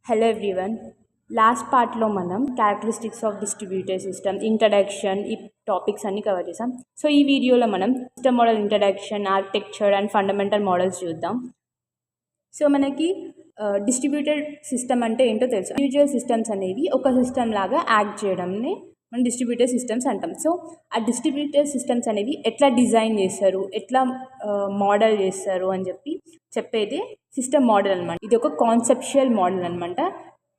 Hello everyone. Last పార్ట్లో మనం characteristics of distributed system introduction ఈ టాపిక్స్ అన్ని కవర్ చేసాం. సో ఈ వీడియోలో మనం system model introduction, architecture and fundamental models చూద్దాం. సో మనకి డిస్ట్రిబ్యూటెడ్ సిస్టమ్ అంటే ఏంటో తెలుసు. ఇండివిజువల్ సిస్టమ్స్ అనేవి ఒక సిస్టమ్ లాగా యాక్ట్ చేయడంని మనం డిస్ట్రిబ్యూటెడ్ సిస్టమ్స్ అంటాం. సో ఆ డిస్ట్రిబ్యూటెడ్ సిస్టమ్స్ అనేవి ఎట్లా డిజైన్ చేస్తారు, ఎట్లా మోడల్ చేస్తారు అని చెప్పేది సిస్టమ్ మోడల్ అనమాట. ఇది ఒక కాన్సెప్షువల్ మోడల్ అనమాట.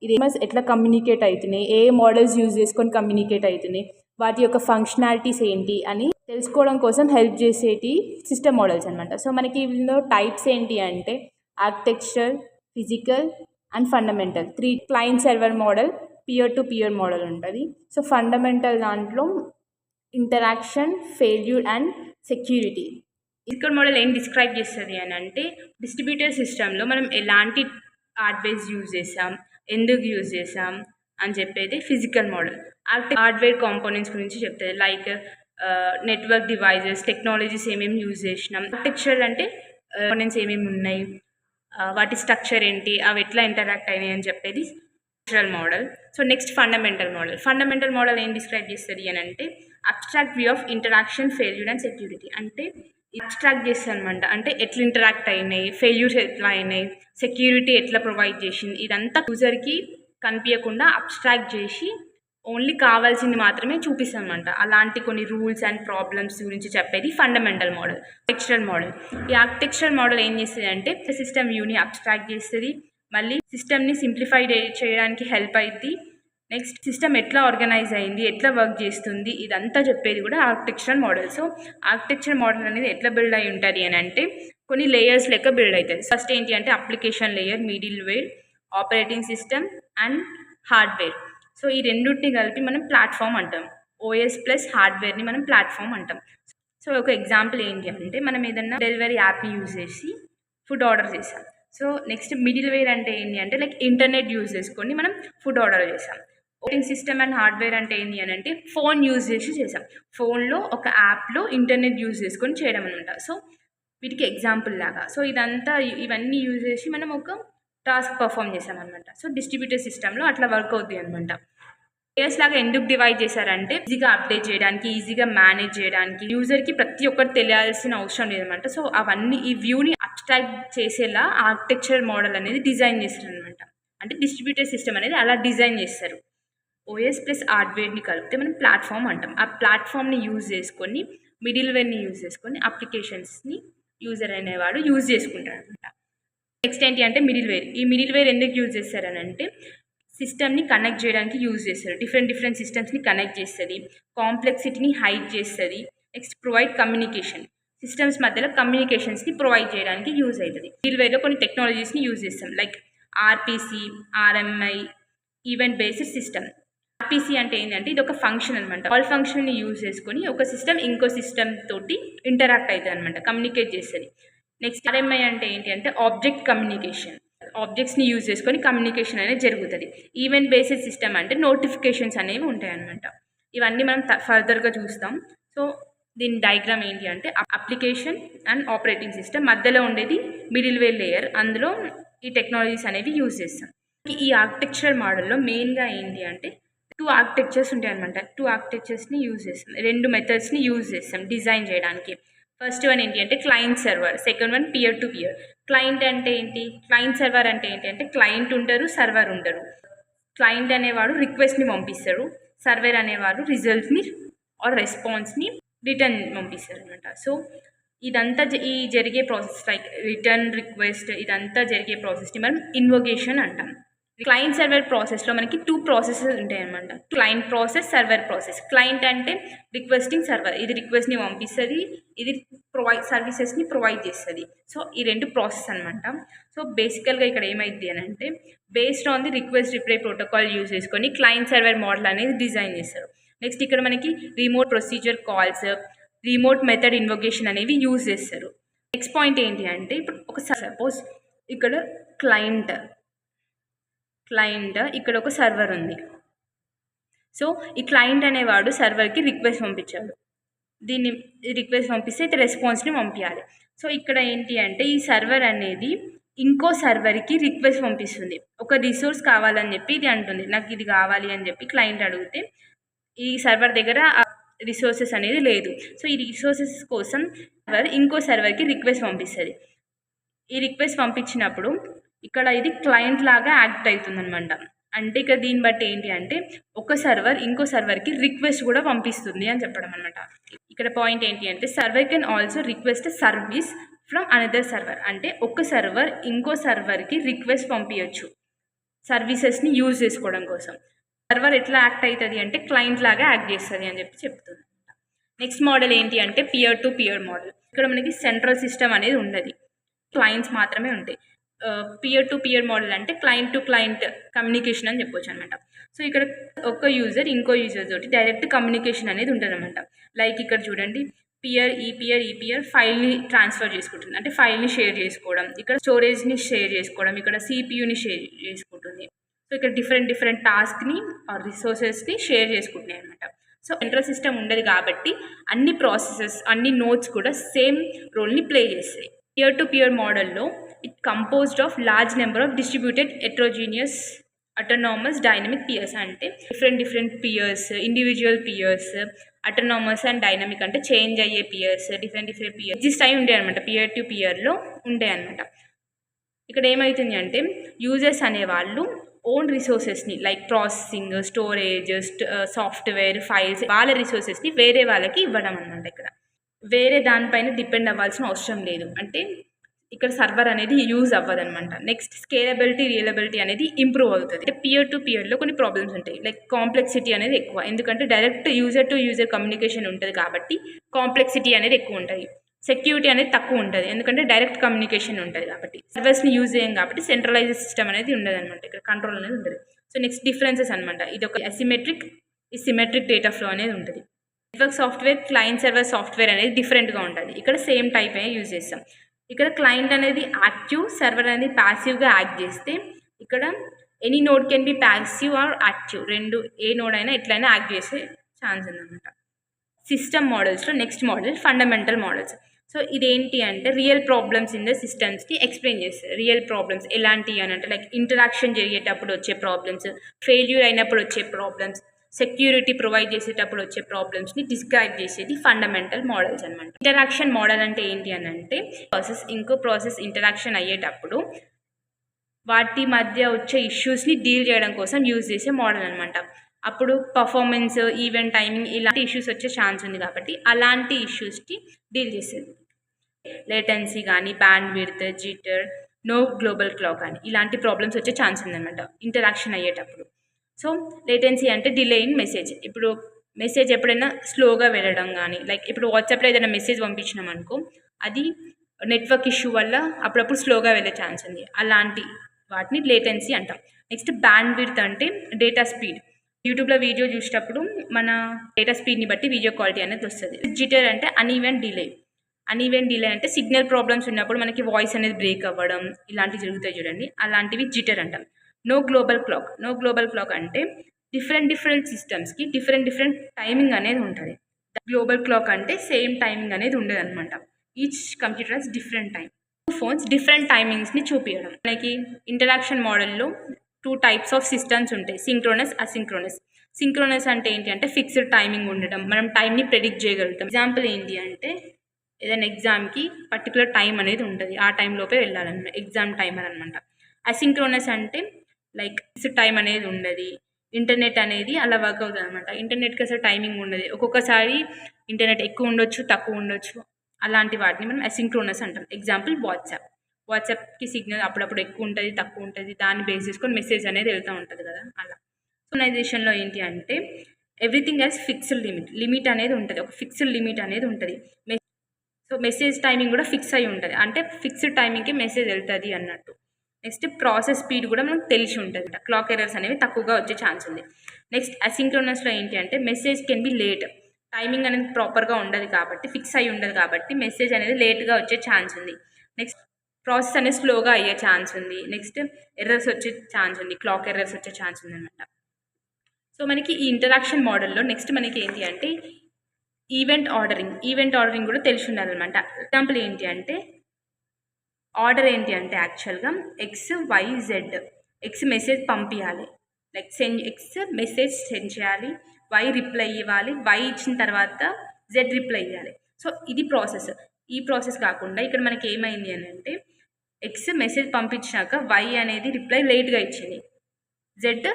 ఇది ఎట్లా కమ్యూనికేట్ అవుతున్నాయి, ఏ మోడల్స్ యూజ్ చేసుకొని కమ్యూనికేట్ అవుతున్నాయి, వాటి యొక్క ఫంక్షనాలిటీస్ ఏంటి అని తెలుసుకోవడం కోసం హెల్ప్ చేసేటి సిస్టమ్ మోడల్స్ అనమాట. సో మనకి ఇందులో టైప్స్ ఏంటి అంటే architecture, physical and fundamental. 3 client server model, peer to peer model ఉంటుంది. సో ఫండమెంటల్ దాంట్లో interaction, failure and security. Physical model ఏం డిస్క్రైబ్ చేస్తుంది అని అంటే డిస్ట్రిబ్యూటెడ్ సిస్టంలో మనం ఎలాంటి హార్డ్వేర్స్ యూజ్ చేసాం, ఎందుకు యూజ్ చేసాం అని చెప్పేది ఫిజికల్ మోడల్. హార్డ్వేర్ కాంపోనెంట్స్ గురించి చెప్తుంది, లైక్ నెట్వర్క్ డివైజెస్, టెక్నాలజీస్ ఏమేమి యూజ్ చేసినాం. ఆర్కిటెక్చర్ అంటే కాంపోనెంట్స్ ఏమేమి ఉన్నాయి, వాటి స్ట్రక్చర్ ఏంటి, అవి ఎట్లా ఇంటరాక్ట్ అయినాయి అని చెప్పేది model. So next fundamental model. Fundamental model ఏం డిస్క్రైబ్ చేస్తుంది అని అంటే abstract view of interaction, failure and security. అంటే అబ్స్ట్రాక్ట్ చేస్తుంది అనమాట. అంటే ఎట్లా ఇంటరాక్ట్ అయినాయి, ఫెయిల్యూర్స్ ఎట్లా అయినాయి, సెక్యూరిటీ ఎట్లా ప్రొవైడ్ చేసింది, ఇదంతా యూజర్కి కనిపించకుండా అబ్స్ట్రాక్ట్ చేసి ఓన్లీ కావాల్సింది మాత్రమే చూపిస్తుంది అనమాట. అలాంటి కొన్ని రూల్స్ అండ్ ప్రాబ్లమ్స్ గురించి చెప్పేది ఫండమెంటల్ మోడల్. Architectural model. ఈ ఆర్కిటెక్చరల్ మోడల్ ఏం చేస్తుంది అంటే సిస్టమ్ వ్యూని అబ్స్ట్రాక్ట్ చేస్తుంది, మళ్ళీ సిస్టమ్ని సింప్లిఫై చేయడానికి హెల్ప్ అయింది. నెక్స్ట్ సిస్టమ్ ఎట్లా ఆర్గనైజ్ అయింది, ఎట్లా వర్క్ చేస్తుంది, ఇదంతా చెప్పేది కూడా architectural model. So architecture model అనేది ఎట్లా బిల్డ్ అయి ఉంటుంది అని అంటే కొన్ని లేయర్స్ లెక్క బిల్డ్ అవుతుంది. ఫస్ట్ ఏంటి అంటే application layer, middleware, operating system and hardware. So ఈ రెండింటిని కలిపి మనం ప్లాట్ఫామ్ అంటాం. ఓఎస్ ప్లస్ హార్డ్వేర్ని మనం ప్లాట్ఫామ్ అంటాం. సో ఒక ఎగ్జాంపుల్ ఏంటి అంటే మనం ఏదన్నా డెలివరీ యాప్ని యూజ్ చేసి ఫుడ్ ఆర్డర్ చేసాం. సో నెక్స్ట్ మిడిల్ వేర్ అంటే ఏంటి అంటే లైక్ ఇంటర్నెట్ యూజ్ చేసుకొని మనం ఫుడ్ ఆర్డర్ చేసాం. ఆపరేటింగ్ సిస్టమ్ అండ్ హార్డ్వేర్ అంటే ఏంటి అని అంటే ఫోన్ యూజ్ చేసి చేసాం. ఫోన్లో ఒక యాప్లో ఇంటర్నెట్ యూజ్ చేసుకొని చేయడం అనమాట. సో వీటికి ఎగ్జాంపుల్ లాగా. సో ఇవన్నీ యూజ్ చేసి మనం ఒక టాస్క్ పర్ఫామ్ చేసాం అనమాట. సో డిస్ట్రిబ్యూటెడ్ సిస్టంలో అట్లా వర్క్ అవుతుంది అనమాట. లేయర్స్ లాగా ఎందుకు డివైడ్ చేశారంటే ఈజీగా అప్డేట్ చేయడానికి, ఈజీగా మేనేజ్ చేయడానికి, యూజర్కి ప్రతి ఒక్కటి తెలియాల్సిన అవసరం లేదనమాట. సో అవన్నీ ఈ వ్యూని అబ్స్ట్రాక్ట్ చేసేలా ఆర్కిటెక్చర్ మోడల్ అనేది డిజైన్ చేస్తారనమాట. అంటే డిస్ట్రిబ్యూటెడ్ సిస్టమ్ అనేది అలా డిజైన్ చేస్తారు. ఓఎస్ ప్లస్ హార్డ్వేర్ని కలిపితే మనం ప్లాట్ఫామ్ అంటాం. ఆ ప్లాట్ఫామ్ని యూజ్ చేసుకొని మిడిల్ వేర్ని యూజ్ చేసుకొని అప్లికేషన్స్ని యూజర్ అనేవాడు యూజ్ చేసుకుంటారు అనమాట. నెక్స్ట్ ఏంటి అంటే మిడిల్ వేర్. ఈ మిడిల్ వేర్ ఎందుకు యూజ్ చేస్తారని అంటే సిస్టమ్ని కనెక్ట్ చేయడానికి యూజ్ చేస్తారు. డిఫరెంట్ సిస్టమ్స్ని కనెక్ట్ చేస్తుంది, కాంప్లెక్సిటీని హైడ్ చేస్తుంది. నెక్స్ట్ ప్రొవైడ్ కమ్యూనికేషన్, సిస్టమ్స్ మధ్యలో కమ్యూనికేషన్స్ని ప్రొవైడ్ చేయడానికి యూజ్ అవుతుంది. మిడిల్ వేర్లో కొన్ని టెక్నాలజీస్ని యూజ్ చేస్తాం, like RPC, RMI, event based system. RPC అంటే ఏంటంటే ఇది ఒక ఫంక్షన్ అనమాట. ఆల్ ఫంక్షన్ని యూజ్ చేసుకొని ఒక సిస్టమ్ ఇంకో సిస్టమ్ తోటి ఇంటరాక్ట్ అవుతుంది అనమాట, కమ్యూనికేట్ చేస్తుంది. నెక్స్ట్ ఆర్ఎంఐ అంటే ఏంటి అంటే ఆబ్జెక్ట్ కమ్యూనికేషన్. ఆబ్జెక్ట్స్ని యూజ్ చేసుకొని కమ్యూనికేషన్ అనేది జరుగుతుంది. ఈవెంట్ బేస్డ్ సిస్టమ్ అంటే నోటిఫికేషన్స్ అనేవి ఉంటాయి అనమాట. ఇవన్నీ మనం ఫర్దర్గా చూస్తాం. సో దీని డయాగ్రామ్ ఏంటి అంటే అప్లికేషన్ అండ్ ఆపరేటింగ్ సిస్టమ్ మధ్యలో ఉండేది మిడిల్ వేర్ లేయర్, అందులో ఈ టెక్నాలజీస్ అనేవి యూజ్ చేస్తాం. ఈ ఆర్కిటెక్చరల్ మోడల్లో మెయిన్గా ఏంటి అంటే 2 ఆర్కిటెక్చర్స్ ఉంటాయి అనమాట. 2 ఆర్కిటెక్చర్స్ని యూజ్ చేస్తాం, 2 మెథడ్స్ని యూజ్ చేస్తాం డిజైన్ చేయడానికి. ఫస్ట్ వన్ ఏంటి అంటే client server, second one peer to peer. Client అంటే ఏంటి, క్లయింట్ సర్వర్ అంటే ఏంటి అంటే క్లయింట్ ఉంటారు, సర్వర్ ఉంటారు. క్లయింట్ అనేవాడు రిక్వెస్ట్ని పంపిస్తారు, సర్వర్ అనేవాడు రిజల్ట్ని ఆర్ రెస్పాన్స్ని రిటర్న్ పంపిస్తారు అనమాట. సో ఇదంతా ఈ జరిగే ప్రాసెస్, లైక్ రిటర్న్, రిక్వెస్ట్, ఇదంతా జరిగే ప్రాసెస్ని మనం ఇన్వోకేషన్ అంటాం. క్లయింట్ సర్వర్ ప్రాసెస్లో మనకి 2 ప్రాసెసెస్ ఉంటాయి అనమాట. Client process, server process. Client అంటే రిక్వెస్టింగ్ సర్వర్, ఇది రిక్వెస్ట్ని పంపిస్తుంది, ఇది సర్వీసెస్ని ప్రొవైడ్ చేస్తుంది. సో ఈ 2 ప్రాసెస్ అనమాట. సో బేసికల్గా ఇక్కడ ఏమైంది అని అంటే based on the request reply protocol use చేసుకొని క్లయింట్ సర్వర్ మోడల్ అనేది డిజైన్ చేస్తారు. నెక్స్ట్ ఇక్కడ మనకి remote procedure calls, remote method invocation అనేవి యూజ్ చేస్తారు. నెక్స్ట్ పాయింట్ ఏంటి అంటే ఇప్పుడు ఒక సపోజ్ ఇక్కడ క్లయింట్ ఇక్కడ ఒక సర్వర్ ఉంది. సో ఈ క్లయింట్ అనేవాడు సర్వర్కి రిక్వెస్ట్ పంపించాడు, దీన్ని రిక్వెస్ట్ పంపిస్తే అయితే రెస్పాన్స్ని పంపించాలి. సో ఇక్కడ ఏంటి అంటే ఈ సర్వర్ అనేది ఇంకో సర్వర్కి రిక్వెస్ట్ పంపిస్తుంది. ఒక రిసోర్స్ కావాలని చెప్పి ఇది అంటుంది, నాకు ఇది కావాలి అని చెప్పి క్లయింట్ అడిగితే ఈ సర్వర్ దగ్గర రిసోర్సెస్ అనేది లేదు. సో ఈ రిసోర్సెస్ కోసం సర్వర్ ఇంకో సర్వర్కి రిక్వెస్ట్ పంపిస్తుంది. ఈ రిక్వెస్ట్ పంపించినప్పుడు ఇక్కడ ఇది క్లయింట్ లాగా యాక్ట్ అవుతుంది అనమాట. అంటే ఇక్కడ దీన్ని బట్టి ఏంటి అంటే ఒక సర్వర్ ఇంకో సర్వర్కి రిక్వెస్ట్ కూడా పంపిస్తుంది అని చెప్పడం అనమాట. ఇక్కడ పాయింట్ ఏంటి అంటే server can also request service from another server. అంటే ఒక సర్వర్ ఇంకో సర్వర్కి రిక్వెస్ట్ పంపించవచ్చు సర్వీసెస్ని యూజ్ చేసుకోవడం కోసం. సర్వర్ ఎట్లా యాక్ట్ అవుతుంది అంటే క్లయింట్ లాగా యాక్ట్ చేస్తుంది అని చెప్పి చెప్తుంది. నెక్స్ట్ మోడల్ ఏంటి అంటే పియర్ టు పియర్ మోడల్. ఇక్కడ మనకి సెంట్రల్ సిస్టమ్ అనేది ఉండదు, క్లయింట్స్ మాత్రమే ఉంటాయి. పియర్ టు పియర్ మోడల్ అంటే క్లయింట్ టు క్లయింట్ కమ్యూనికేషన్ అని చెప్పొచ్చు అనమాట. సో ఇక్కడ ఒక యూజర్ ఇంకో యూజర్ తోటి డైరెక్ట్ కమ్యూనికేషన్ అనేది ఉంటుంది అనమాట. లైక్ ఇక్కడ చూడండి, ఈ పియర్ ఫైల్ని ట్రాన్స్ఫర్ చేసుకుంటుంది, అంటే ఫైల్ని షేర్ చేసుకోవడం, ఇక్కడ స్టోరేజ్ని షేర్ చేసుకోవడం, ఇక్కడ సిపియూని షేర్ చేసుకుంటుంది. సో ఇక్కడ డిఫరెంట్ టాస్క్ని రిసోర్సెస్ని షేర్ చేసుకుంటున్నాయి అనమాట. సో సెంట్రల్ సిస్టమ్ ఉండదు కాబట్టి అన్ని ప్రాసెసెస్ అన్ని నోడ్స్ కూడా సేమ్ రోల్ని ప్లే చేస్తాయి. పియర్ టు పియర్ మోడల్లో it composed of large number of distributed heterogeneous autonomous dynamic peers. అంటే different peers, individual peers, autonomous and dynamic అంటే చేంజ్ అయ్యే పియర్స్, డిఫరెంట్ పియర్స్ ఎగ్జిస్ట్ అయి ఉంటాయి అనమాట. పియర్ టు పియర్లో ఉంటాయి అనమాట. ఇక్కడ ఏమవుతుంది అంటే యూజర్స్ అనేవాళ్ళు ఓన్ రిసోర్సెస్ని like processing, storage, software, files వాళ్ళ రిసోర్సెస్ని వేరే వాళ్ళకి ఇవ్వడం అనమాట. ఇక్కడ వేరే దానిపైన డిపెండ్ అవ్వాల్సిన అవసరం లేదు, అంటే ఇక్కడ సర్వర్ అనేది యూజ్ అవ్వదనమాట. నెక్స్ట్ స్కేలబిలిటీ, రియలబిలిటీ అనేది ఇంప్రూవ్ అవుతుంది. అంటే పియర్ టు పియర్లో కొన్ని ప్రాబ్లమ్స్ ఉంటాయి, లైక్ కాంప్లెక్సిటీ అనేది ఎక్కువ, ఎందుకంటే direct user to user communication ఉంటుంది కాబట్టి కాంప్లెక్సిటీ అనేది ఎక్కువ ఉంటుంది. సెక్యూరిటీ అనేది తక్కువ ఉంటుంది, ఎందుకంటే డైరెక్ట్ కమ్యూనికేషన్ ఉంటుంది కాబట్టి. సర్వర్స్ని యూజ్ చేయం కాబట్టి సెంట్రలైజ్డ్ సిస్టమ్ అనేది ఉండదు అనమాట, ఇక్కడ కంట్రోల్ అనేది ఉంటుంది. సో నెక్స్ట్ డిఫరెన్సెస్ అనమాట, ఇది ఒక అసిమెట్రిక్, ఈ సిమెట్రిక్ డేటా ఫ్లో అనేది ఉంటుంది. Network software, client server software అనేది డిఫరెంట్గా ఉంటుంది. ఇక్కడ సేమ్ టైప్ అనే యూజ్ చేస్తాం. ఇక్కడ క్లయింట్ అనేది యాక్టివ్, సర్వర్ అనేది ప్యాసివ్గా యాక్ట్ చేస్తే ఇక్కడ any node can be passive or active, రెండు ఏ నోడ్ అయినా ఎట్లయినా యాక్ట్ చేసే ఛాన్స్ ఉందన్నమాట. సిస్టమ్ మోడల్స్లో next model fundamental models. So ఇదేంటి అంటే రియల్ ప్రాబ్లమ్స్ ఇన్ ద సిస్టమ్స్కి ఎక్స్ప్లెయిన్ చేస్తారు. రియల్ ప్రాబ్లమ్స్ ఎలాంటివి అని అంటే లైక్ ఇంటరాక్షన్ జరిగేటప్పుడు వచ్చే ప్రాబ్లమ్స్, ఫెయిల్యూర్ అయినప్పుడు వచ్చే ప్రాబ్లమ్స్, సెక్యూరిటీ ప్రొవైడ్ చేసేటప్పుడు వచ్చే ప్రాబ్లమ్స్ని డిస్క్రైబ్ చేసేది ఫండమెంటల్ మోడల్స్ అనమాట. ఇంటరాక్షన్ మోడల్ అంటే ఏంటి అని అంటే ఇంకో ప్రాసెస్ ఇంటరాక్షన్ అయ్యేటప్పుడు వాటి మధ్య వచ్చే ఇష్యూస్ని డీల్ చేయడం కోసం యూజ్ చేసే మోడల్ అనమాట. అప్పుడు పర్ఫార్మెన్స్, ఈవెంట్ టైమింగ్ ఇలాంటి ఇష్యూస్ వచ్చే ఛాన్స్ ఉంది కాబట్టి అలాంటి ఇష్యూస్కి డీల్ చేసేది. లేటెన్సీ కానీ, bandwidth, jitter, no global clock కానీ ఇలాంటి ప్రాబ్లమ్స్ వచ్చే ఛాన్స్ ఉందన్నమాట ఇంటరాక్షన్ అయ్యేటప్పుడు. సో లేటెన్సీ అంటే డిలే ఇన్ మెసేజ్. ఇప్పుడు మెసేజ్ ఎప్పుడైనా స్లోగా వెళ్ళడం కానీ, లైక్ ఇప్పుడు వాట్సాప్లో ఏదైనా మెసేజ్ పంపించినాం అనుకో, అది నెట్వర్క్ ఇష్యూ వల్ల అప్పుడప్పుడు స్లోగా వెళ్ళే ఛాన్స్ ఉంది, అలాంటి వాటిని లేటెన్సీ అంటాం. నెక్స్ట్ బ్యాండ్ విడ్త్ అంటే డేటా స్పీడ్. యూట్యూబ్లో వీడియో చూసేటప్పుడు మన డేటా స్పీడ్ని బట్టి వీడియో క్వాలిటీ అనేది వస్తుంది. జిటర్ అంటే అన్ఈవెన్ డిలే. అన్ఈవెన్ డిలే అంటే సిగ్నల్ ప్రాబ్లమ్స్ ఉన్నప్పుడు మనకి వాయిస్ అనేది బ్రేక్ అవ్వడం ఇలాంటివి జరుగుతాయి చూడండి, అలాంటివి జిటర్ అంటాం. No global clock. No global clock అంటే డిఫరెంట్ సిస్టమ్స్కి డిఫరెంట్ టైమింగ్ అనేది ఉంటుంది. గ్లోబల్ క్లాక్ అంటే సేమ్ టైమింగ్ అనేది ఉండదు అనమాట. Each computer has different time. Phones different టైమింగ్స్ని చూపించడం. మనకి ఇంటరాక్షన్ మోడల్లో 2 టైప్స్ ఆఫ్ సిస్టమ్స్ ఉంటాయి, సింక్రోనస్, అసింక్రోనస్. సింక్రోనస్ అంటే ఏంటి అంటే ఫిక్స్డ్ టైమింగ్ ఉండడం, మనం టైంని ప్రెడిక్ట్ చేయగలుగుతాం. ఎగ్జాంపుల్ ఏంటి అంటే ఏదైనా ఎగ్జామ్కి పర్టికులర్ టైం అనేది ఉంటుంది, ఆ టైంలోపే వెళ్ళాలన్నమాట, ఎగ్జామ్ టైమర్ అనమాట. అసింక్రోనస్ అంటే లైక్ ఫిక్స్డ్ టైం అనేది ఉండదు. ఇంటర్నెట్ అనేది అలా వర్క్ అవుతుంది అనమాట. ఇంటర్నెట్కి అసలు టైమింగ్ ఉండదు, ఒక్కొక్కసారి ఇంటర్నెట్ ఎక్కువ ఉండొచ్చు, తక్కువ ఉండొచ్చు, అలాంటి వాటిని మనం అసింక్రోనస్ అంటాం. ఎగ్జాంపుల్ వాట్సాప్కి సిగ్నల్ అప్పుడప్పుడు ఎక్కువ ఉంటుంది, తక్కువ ఉంటుంది, దాన్ని బేస్ చేసుకొని మెసేజ్ అనేది వెళ్తూ ఉంటుంది కదా, అలా. సింక్రోనైజేషన్లో ఏంటి అంటే ఎవ్రీథింగ్ హ్యాస్ ఫిక్స్డ్ లిమిట్ అనేది ఉంటుంది, ఒక ఫిక్స్డ్ లిమిట్ అనేది ఉంటుంది. సో మెసేజ్ టైమింగ్ కూడా ఫిక్స్ అయి ఉంటుంది, అంటే ఫిక్స్డ్ టైమింగ్కి మెసేజ్ వెళ్తుంది అన్నట్టు. నెక్స్ట్ ప్రాసెస్ స్పీడ్ కూడా మనకు తెలిసి ఉంటుంది, క్లాక్ ఎర్రర్స్ అనేవి తక్కువగా వచ్చే ఛాన్స్ ఉంది. నెక్స్ట్ అసింక్రోనస్లో ఏంటి అంటే message can be late. Timing అనేది ప్రాపర్గా ఉండదు కాబట్టి, ఫిక్స్ అయి ఉండదు కాబట్టి మెసేజ్ అనేది లేట్గా వచ్చే ఛాన్స్ ఉంది. నెక్స్ట్ ప్రాసెస్ అనేది స్లోగా అయ్యే ఛాన్స్ ఉంది. నెక్స్ట్ ఎర్రర్స్ వచ్చే ఛాన్స్ ఉంది, క్లాక్ ఎర్రర్స్ వచ్చే ఛాన్స్ ఉంది అనమాట. సో మనకి ఈ ఇంటరాక్షన్ మోడల్లో నెక్స్ట్ మనకి ఏంటి అంటే ఈవెంట్ ఆర్డరింగ్ కూడా తెలిసి ఉండాలన్నమాట. ఎగ్జాంపుల్ ఏంటి అంటే ఆర్డర్ ఏంటి అంటే యాక్చువల్గా X Y Z. X message పంపించాలి, లైక్ ఎక్స్ మెసేజ్ సెండ్ చేయాలి, వై రిప్లై ఇవ్వాలి, వై ఇచ్చిన తర్వాత జెడ్ రిప్లై ఇవ్వాలి. సో ఇది ప్రాసెస్. ఈ ప్రాసెస్ కాకుండా ఇక్కడ మనకి ఏమైంది అని అంటే ఎక్స్ మెసేజ్ పంపించాక వై అనేది రిప్లై లేట్గా ఇచ్చింది, జెడ్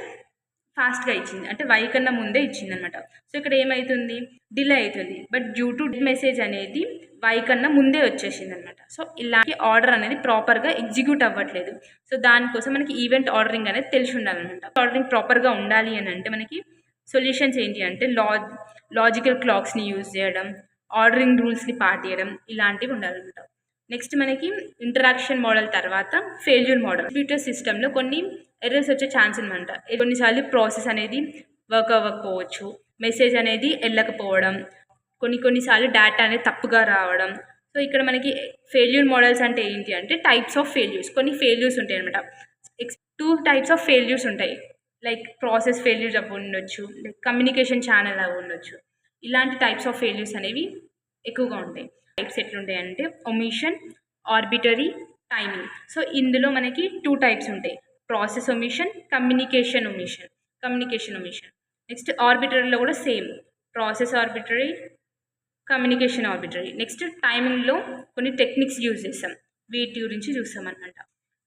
ఫాస్ట్గా ఇచ్చింది, అంటే వై కన్నా ముందే ఇచ్చింది అనమాట. సో ఇక్కడ ఏమవుతుంది, డిలే అవుతుంది. బట్ డ్యూ టు మెసేజ్ అనేది వై కన్నా ముందే వచ్చేసింది అనమాట. సో ఇలాంటి ఆర్డర్ అనేది ప్రాపర్గా ఎగ్జిక్యూట్ అవ్వట్లేదు. సో దానికోసం మనకి ఈవెంట్ ఆర్డరింగ్ అనేది తెలిసి ఉండాలన్నమాట. ఆర్డరింగ్ ప్రాపర్గా ఉండాలి అని అంటే మనకి సొల్యూషన్స్ ఏంటి అంటే లాజికల్ క్లాక్స్ని యూజ్ చేయడం, ఆర్డరింగ్ రూల్స్ని పాటించడం, ఇలాంటివి ఉండాలన్నమాట. నెక్స్ట్ మనకి ఇంటరాక్షన్ మోడల్ తర్వాత ఫెయిల్యూర్ మోడల్. కంప్యూటర్ సిస్టంలో కొన్ని ఎర్రర్స్ వచ్చే ఛాన్స్ అనమాట. కొన్నిసార్లు ప్రాసెస్ అనేది వర్క్ అవ్వకపోవచ్చు, మెసేజ్ అనేది వెళ్ళకపోవడం, కొన్నిసార్లు డేటా అనేది తప్పుగా రావడం. సో ఇక్కడ మనకి ఫెయిల్యూర్ మోడల్స్ అంటే ఏంటి అంటే టైప్స్ ఆఫ్ ఫెయిల్యూర్స్. కొన్ని ఫెయిల్యూర్స్ ఉంటాయి అనమాట. 2 టైప్స్ ఆఫ్ ఫెయిల్యూర్స్ ఉంటాయి. లైక్ ప్రాసెస్ ఫెయిల్యూర్స్ అవి ఉండొచ్చు, లైక్ కమ్యూనికేషన్ ఛానల్ అవి ఉండొచ్చు. ఇలాంటి టైప్స్ ఆఫ్ ఫెయిల్యూర్స్ అనేవి ఎక్కువగా ఉంటాయి. టైప్స్ ఎట్లుంటాయి అంటే ఒమిషన్, ఆర్బిటరీ, టైమింగ్. సో ఇందులో మనకి 2 టైప్స్ ఉంటాయి, process omission, communication omission. Next ఆర్బిటరీలో కూడా same, process arbitrary, communication arbitrary. Next టైమింగ్లో కొన్ని టెక్నిక్స్ యూజ్ చేస్తాం, వీటి గురించి చూస్తాం అనమాట.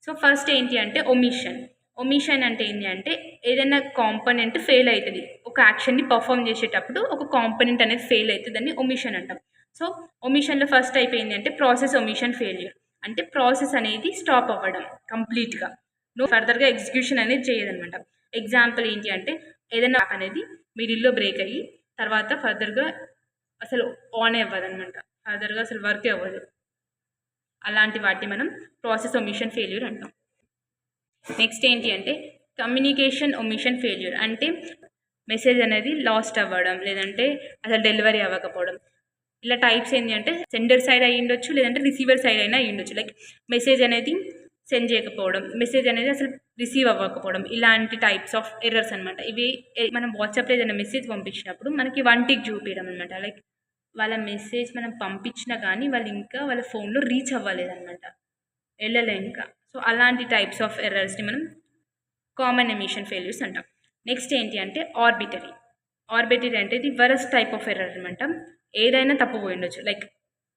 సో ఫస్ట్ ఏంటి అంటే ఒమిషన్ అంటే ఏంటి అంటే ఏదైనా కాంపోనెంట్ ఫెయిల్ అవుతుంది, ఒక యాక్షన్ని పర్ఫామ్ చేసేటప్పుడు ఒక కాంపోనెంట్ అనేది ఫెయిల్ అవుతుంది, దాన్ని ఒమిషన్ అంటాం. సో ఒమిషన్లో ఫస్ట్ అయిపోయింది అంటే ప్రాసెస్ ఒమిషన్ ఫెయిల్యూర్, అంటే ప్రాసెస్ అనేది స్టాప్ అవ్వడం కంప్లీట్గా, ఫర్దర్గా ఎగ్జిక్యూషన్ అనేది చేయదనమాట. ఎగ్జాంపుల్ ఏంటి అంటే ఏదైనా యాప్ అనేది మిడిల్లో బ్రేక్ అయ్యి తర్వాత ఫర్దర్గా అసలు ఆన్ అవ్వదనమాట, ఫర్దర్గా అసలు వర్క్ అవ్వదు. అలాంటి వాటిని మనం ప్రాసెస్ ఒమిషన్ ఫెయిల్యూర్ అంటాం. నెక్స్ట్ ఏంటి అంటే కమ్యూనికేషన్ ఒమిషన్ ఫెయిల్యూర్, అంటే మెసేజ్ అనేది లాస్ట్ అవ్వడం, లేదంటే అసలు డెలివరీ అవ్వకపోవడం. ఇలా టైప్స్ ఏంటి అంటే సెండర్ సైడ్ అయ్యి ఉండొచ్చు, లేదంటే రిసీవర్ సైడ్ అయినా అయ్యి ఉండొచ్చు. లైక్ మెసేజ్ అనేది సెండ్ చేయకపోవడం, మెసేజ్ అనేది అసలు రిసీవ్ అవ్వకపోవడం, ఇలాంటి టైప్స్ ఆఫ్ ఎర్రర్స్ అనమాట. ఇవి మనం వాట్సాప్లో ఏదైనా మెసేజ్ పంపించినప్పుడు మనకి 1 టిక్ చూపించడం అనమాట. లైక్ వాళ్ళ మెసేజ్ మనం పంపించినా కానీ వాళ్ళు ఇంకా వాళ్ళ ఫోన్లో రీచ్ అవ్వలేదన్నమాట, వెళ్ళలే ఇంకా. సో అలాంటి టైప్స్ ఆఫ్ ఎర్రర్స్ని మనం కామన్ ఎమిషన్ ఫెయిల్యూర్స్ అంటాం. నెక్స్ట్ ఏంటి అంటే ఆర్బిటరీ అంటే ఇది వరస్ట్ టైప్ ఆఫ్ ఎర్రర్ అనమాట. ఏదైనా తప్పు పోయి ఉండొచ్చు, లైక్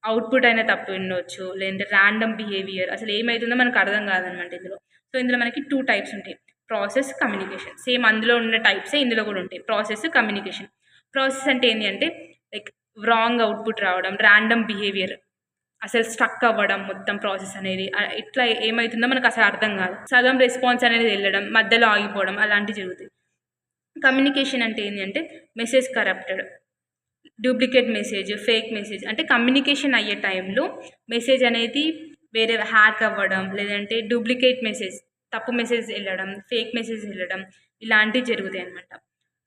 అవుట్పుట్ అయినా తప్పు ఉండొచ్చు, లేదంటే ర్యాండమ్ బిహేవియర్, అసలు ఏమవుతుందో మనకు అర్థం కాదనమాట ఇందులో. సో ఇందులో మనకి 2 టైప్స్ ఉంటాయి, ప్రాసెస్, కమ్యూనికేషన్. సేమ్ అందులో ఉన్న టైప్సే ఇందులో కూడా ఉంటాయి, ప్రాసెస్, కమ్యూనికేషన్. ప్రాసెస్ అంటే ఏంటి అంటే లైక్ రాంగ్ అవుట్పుట్ రావడం, ర్యాండమ్ బిహేవియర్, అసలు స్ట్రక్ అవ్వడం, మొత్తం ప్రాసెస్ అనేది ఇట్లా ఏమవుతుందో మనకు అసలు అర్థం కాదు, సగం రెస్పాన్స్ అనేది వెళ్ళడం, మధ్యలో ఆగిపోవడం, అలాంటివి జరుగుతాయి. కమ్యూనికేషన్ అంటే ఏంటి అంటే message corrupted, duplicate message, fake message, అంటే కమ్యూనికేషన్ అయ్యే టైంలో మెసేజ్ అనేది వేరే హ్యాక్ అవ్వడం, లేదంటే డూప్లికేట్ మెసేజ్, తప్పు మెసేజ్ వెళ్ళడం, ఫేక్ మెసేజ్ వెళ్ళడం, ఇలాంటివి జరుగుతాయి అనమాట.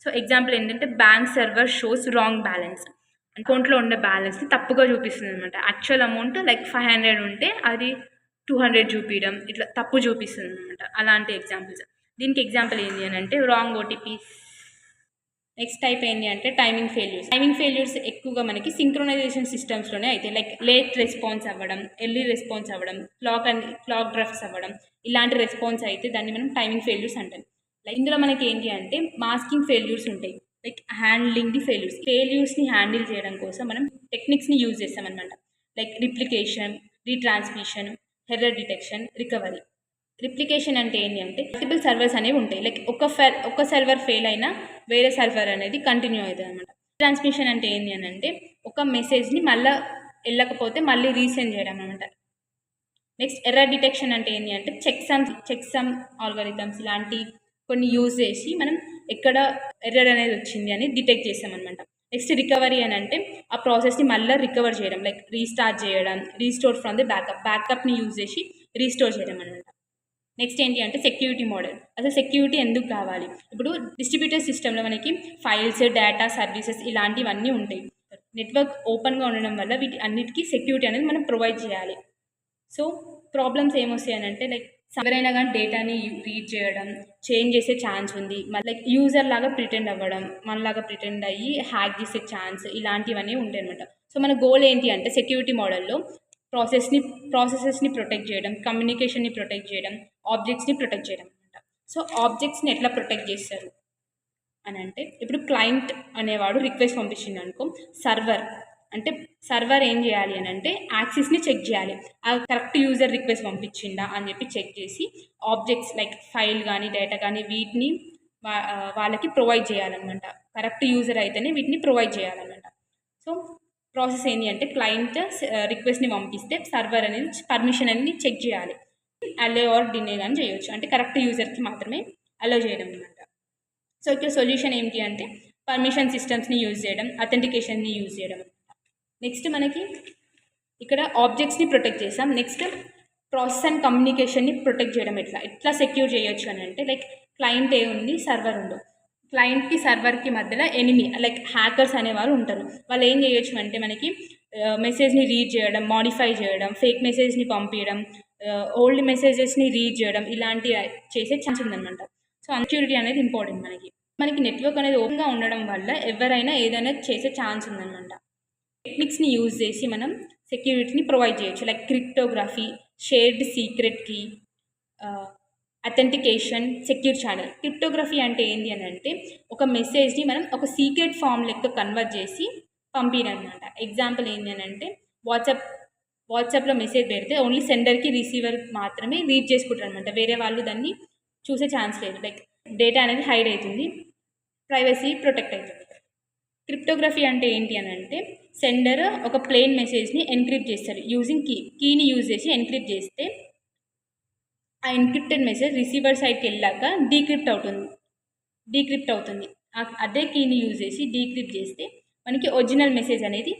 సో ఎగ్జాంపుల్ ఏంటంటే bank server shows wrong balance, అకౌంట్లో ఉండే బ్యాలెన్స్ని తప్పుగా చూపిస్తుంది అనమాట. యాక్చువల్ అమౌంట్ లైక్ 500 ఉంటే అది 200 చూపించడం, ఇట్లా తప్పు చూపిస్తుంది అనమాట. అలాంటి ఎగ్జాంపుల్స్. దీనికి ఎగ్జాంపుల్ ఏంటి అని అంటే రాంగ్ ఓటీపీ. నెక్స్ట్ టైప్ ఏంటి అంటే టైమింగ్ ఫెయిల్యూర్స్ ఎక్కువగా మనకి సింక్రోనైజేషన్ సిస్టమ్స్లోనే అయితే, లైక్ లేట్ రెస్పాన్స్ అవ్వడం, ఎర్లీ రెస్పాన్స్ అవ్వడం, క్లాక్ డ్రఫ్ట్స్ అవ్వడం, ఇలాంటి రెస్పాన్స్ అయితే దాన్ని మనం టైమింగ్ ఫెయిల్యూర్స్ అంటాం. లైక్ ఇందులో మనకి ఏంటి అంటే మాస్కింగ్ ఫెయిల్యూర్స్ ఉంటాయి, లైక్ హ్యాండ్లింగ్ ది ఫెయిల్యూర్స్ని హ్యాండిల్ చేయడం కోసం మనం టెక్నిక్స్ని యూజ్ చేస్తామన్నమాట. Like replication, retransmission, error detection, recovery. Replication అంటే ఏంటి అంటే మల్టిపుల్ సర్వర్స్ అనేవి ఉంటాయి, లైక్ ఒక సర్వర్ ఫెయిల్ అయినా వేరే సర్వర్ అనేది కంటిన్యూ అవుతుంది అనమాట. ట్రాన్స్మిషన్ అంటే ఏంటి అని అంటే ఒక మెసేజ్ని మళ్ళీ వెళ్ళకపోతే మళ్ళీ రీసెండ్ చేయడం అనమాట. నెక్స్ట్ ఎర్రర్ డిటెక్షన్ అంటే ఏంటి అంటే చెక్ సమ్ ఆల్గరిథమ్స్ ఇలాంటి కొన్ని యూజ్ చేసి మనం ఎక్కడ ఎర్రర్ అనేది వచ్చింది అని డిటెక్ట్ చేస్తామన్నమాట. నెక్స్ట్ రికవరీ అని అంటే ఆ ప్రాసెస్ని మళ్ళీ రికవర్ చేయడం, లైక్ రీస్టార్ట్ చేయడం, రీస్టోర్ ఫ్రమ్ ది బ్యాకప్ని యూజ్ చేసి రీస్టోర్ చేయడం అనమాట. నెక్స్ట్ ఏంటి అంటే సెక్యూరిటీ మోడల్. అసలు సెక్యూరిటీ ఎందుకు కావాలి? ఇప్పుడు డిస్ట్రిబ్యూటెడ్ సిస్టంలో మనకి ఫైల్స్, డేటా, సర్వీసెస్ ఇలాంటివన్నీ ఉంటాయి. నెట్వర్క్ ఓపెన్గా ఉండడం వల్ల వీటి అన్నిటికీ సెక్యూరిటీ అనేది మనం ప్రొవైడ్ చేయాలి. సో ప్రాబ్లమ్స్ ఏమొస్తాయి అని అంటే లైక్ ఎవరైనా కానీ డేటాని రీడ్ చేయడం, చేంజ్ చేసే ఛాన్స్ ఉంది, లైక్ యూజర్ లాగా ప్రిటెండ్ అవ్వడం, మనలాగా ప్రిటెండ్ అయ్యి హ్యాక్ చేసే ఛాన్స్, ఇలాంటివన్నీ ఉంటాయి అనమాట. సో మన గోల్ ఏంటి అంటే సెక్యూరిటీ మోడల్లో ప్రాసెసెస్ని ప్రొటెక్ట్ చేయడం, కమ్యూనికేషన్ని ప్రొటెక్ట్ చేయడం, ఆబ్జెక్ట్స్ని ప్రొటెక్ట్ చేయడం అనమాట. సో ఆబ్జెక్ట్స్ని ఎట్లా ప్రొటెక్ట్ చేస్తారు అని అంటే, ఇప్పుడు క్లయింట్ అనేవాడు రిక్వెస్ట్ పంపించింది అనుకో, సర్వర్ ఏం చేయాలి అని అంటే యాక్సెస్ని చెక్ చేయాలి. ఆ కరెక్ట్ యూజర్ రిక్వెస్ట్ పంపించిందా అని చెప్పి చెక్ చేసి ఆబ్జెక్ట్స్ లైక్ ఫైల్ కానీ డేటా కానీ వీటిని వాళ్ళకి ప్రొవైడ్ చేయాలన్నమాట. కరెక్ట్ యూజర్ అయితేనే వీటిని ప్రొవైడ్ చేయాలన్నమాట. సో ప్రాసెస్ ఏంటి అంటే, క్లయింట్ రిక్వెస్ట్ని పంపిస్తే సర్వర్ అనేది పర్మిషన్ అనేది చెక్ చేయాలి. అలో ఆర్ డినే కానీ చేయొచ్చు, అంటే కరెక్ట్ యూజర్కి మాత్రమే అలో చేయడం అనమాట. సో ఇక్కడ సొల్యూషన్ ఏంటి అంటే పర్మిషన్ సిస్టమ్స్ని యూజ్ చేయడం, అథెంటికేషన్ని యూజ్ చేయడం. నెక్స్ట్ మనకి ఇక్కడ ఆబ్జెక్ట్స్ని ప్రొటెక్ట్ చేసాం. నెక్స్ట్ ప్రాసెస్ అండ్ కమ్యూనికేషన్ని ప్రొటెక్ట్ చేయడం ఎట్లా సెక్యూర్ చేయొచ్చు అని అంటే, లైక్ క్లయింట్ ఏ ఉంది, సర్వర్ ఉండు. క్లయింట్కి సర్వర్కి మధ్యలో ఎనిమి లైక్ హ్యాకర్స్ అనేవారు ఉంటారు. వాళ్ళు ఏం చేయొచ్చు అంటే మనకి మెసేజ్ని రీడ్ చేయడం, మాడిఫై చేయడం, ఫేక్ మెసేజ్ని పంపించడం, ఓల్డ్ మెసేజెస్ని రీడ్ చేయడం, ఇలాంటి చేసే ఛాన్స్ ఉందన్నమాట. సో సెక్యూరిటీ అనేది ఇంపార్టెంట్. మనకి నెట్వర్క్ అనేది ఓపెన్గా ఉండడం వల్ల ఎవరైనా ఏదైనా చేసే ఛాన్స్ ఉందన్నమాట. టెక్నిక్స్ని యూజ్ చేసి మనం సెక్యూరిటీని ప్రొవైడ్ చేయొచ్చు, like cryptography, shared secret key, authentication, secure channel. Cryptography అంటే ఏంటి అని అంటే ఒక మెసేజ్ని మనం ఒక సీక్రెట్ ఫామ్ లెక్క కన్వర్ట్ చేసి పంపినమాట. ఎగ్జాంపుల్ ఏంటి అని అంటే వాట్సాప్లో మెసేజ్ పెడితే ఓన్లీ సెండర్కి రిసీవర్ మాత్రమే రీడ్ చేసుకుంటారు అనమాట. వేరే వాళ్ళు దాన్ని చూసే ఛాన్స్ లేదు. లైక్ డేటా అనేది హైడ్ అవుతుంది, ప్రైవసీ ప్రొటెక్ట్ అవుతుంది. క్రిప్టోగ్రఫీ అంటే ఏంటి అని అంటే సెండర్ ఒక ప్లెయిన్ మెసేజ్ని ఎన్క్రిప్ట్ చేస్తారు యూజింగ్ కీని యూజ్ చేసి ఎన్క్రిప్ట్ చేస్తే ఆ ఎన్క్రిప్టెడ్ మెసేజ్ రిసీవర్ సైడ్కి వెళ్ళాక డీక్రిప్ట్ అవుతుంది. అదే కీని యూజ్ చేసి డీక్రిప్ట్ చేస్తే మనకి ఒరిజినల్ మెసేజ్ అనేది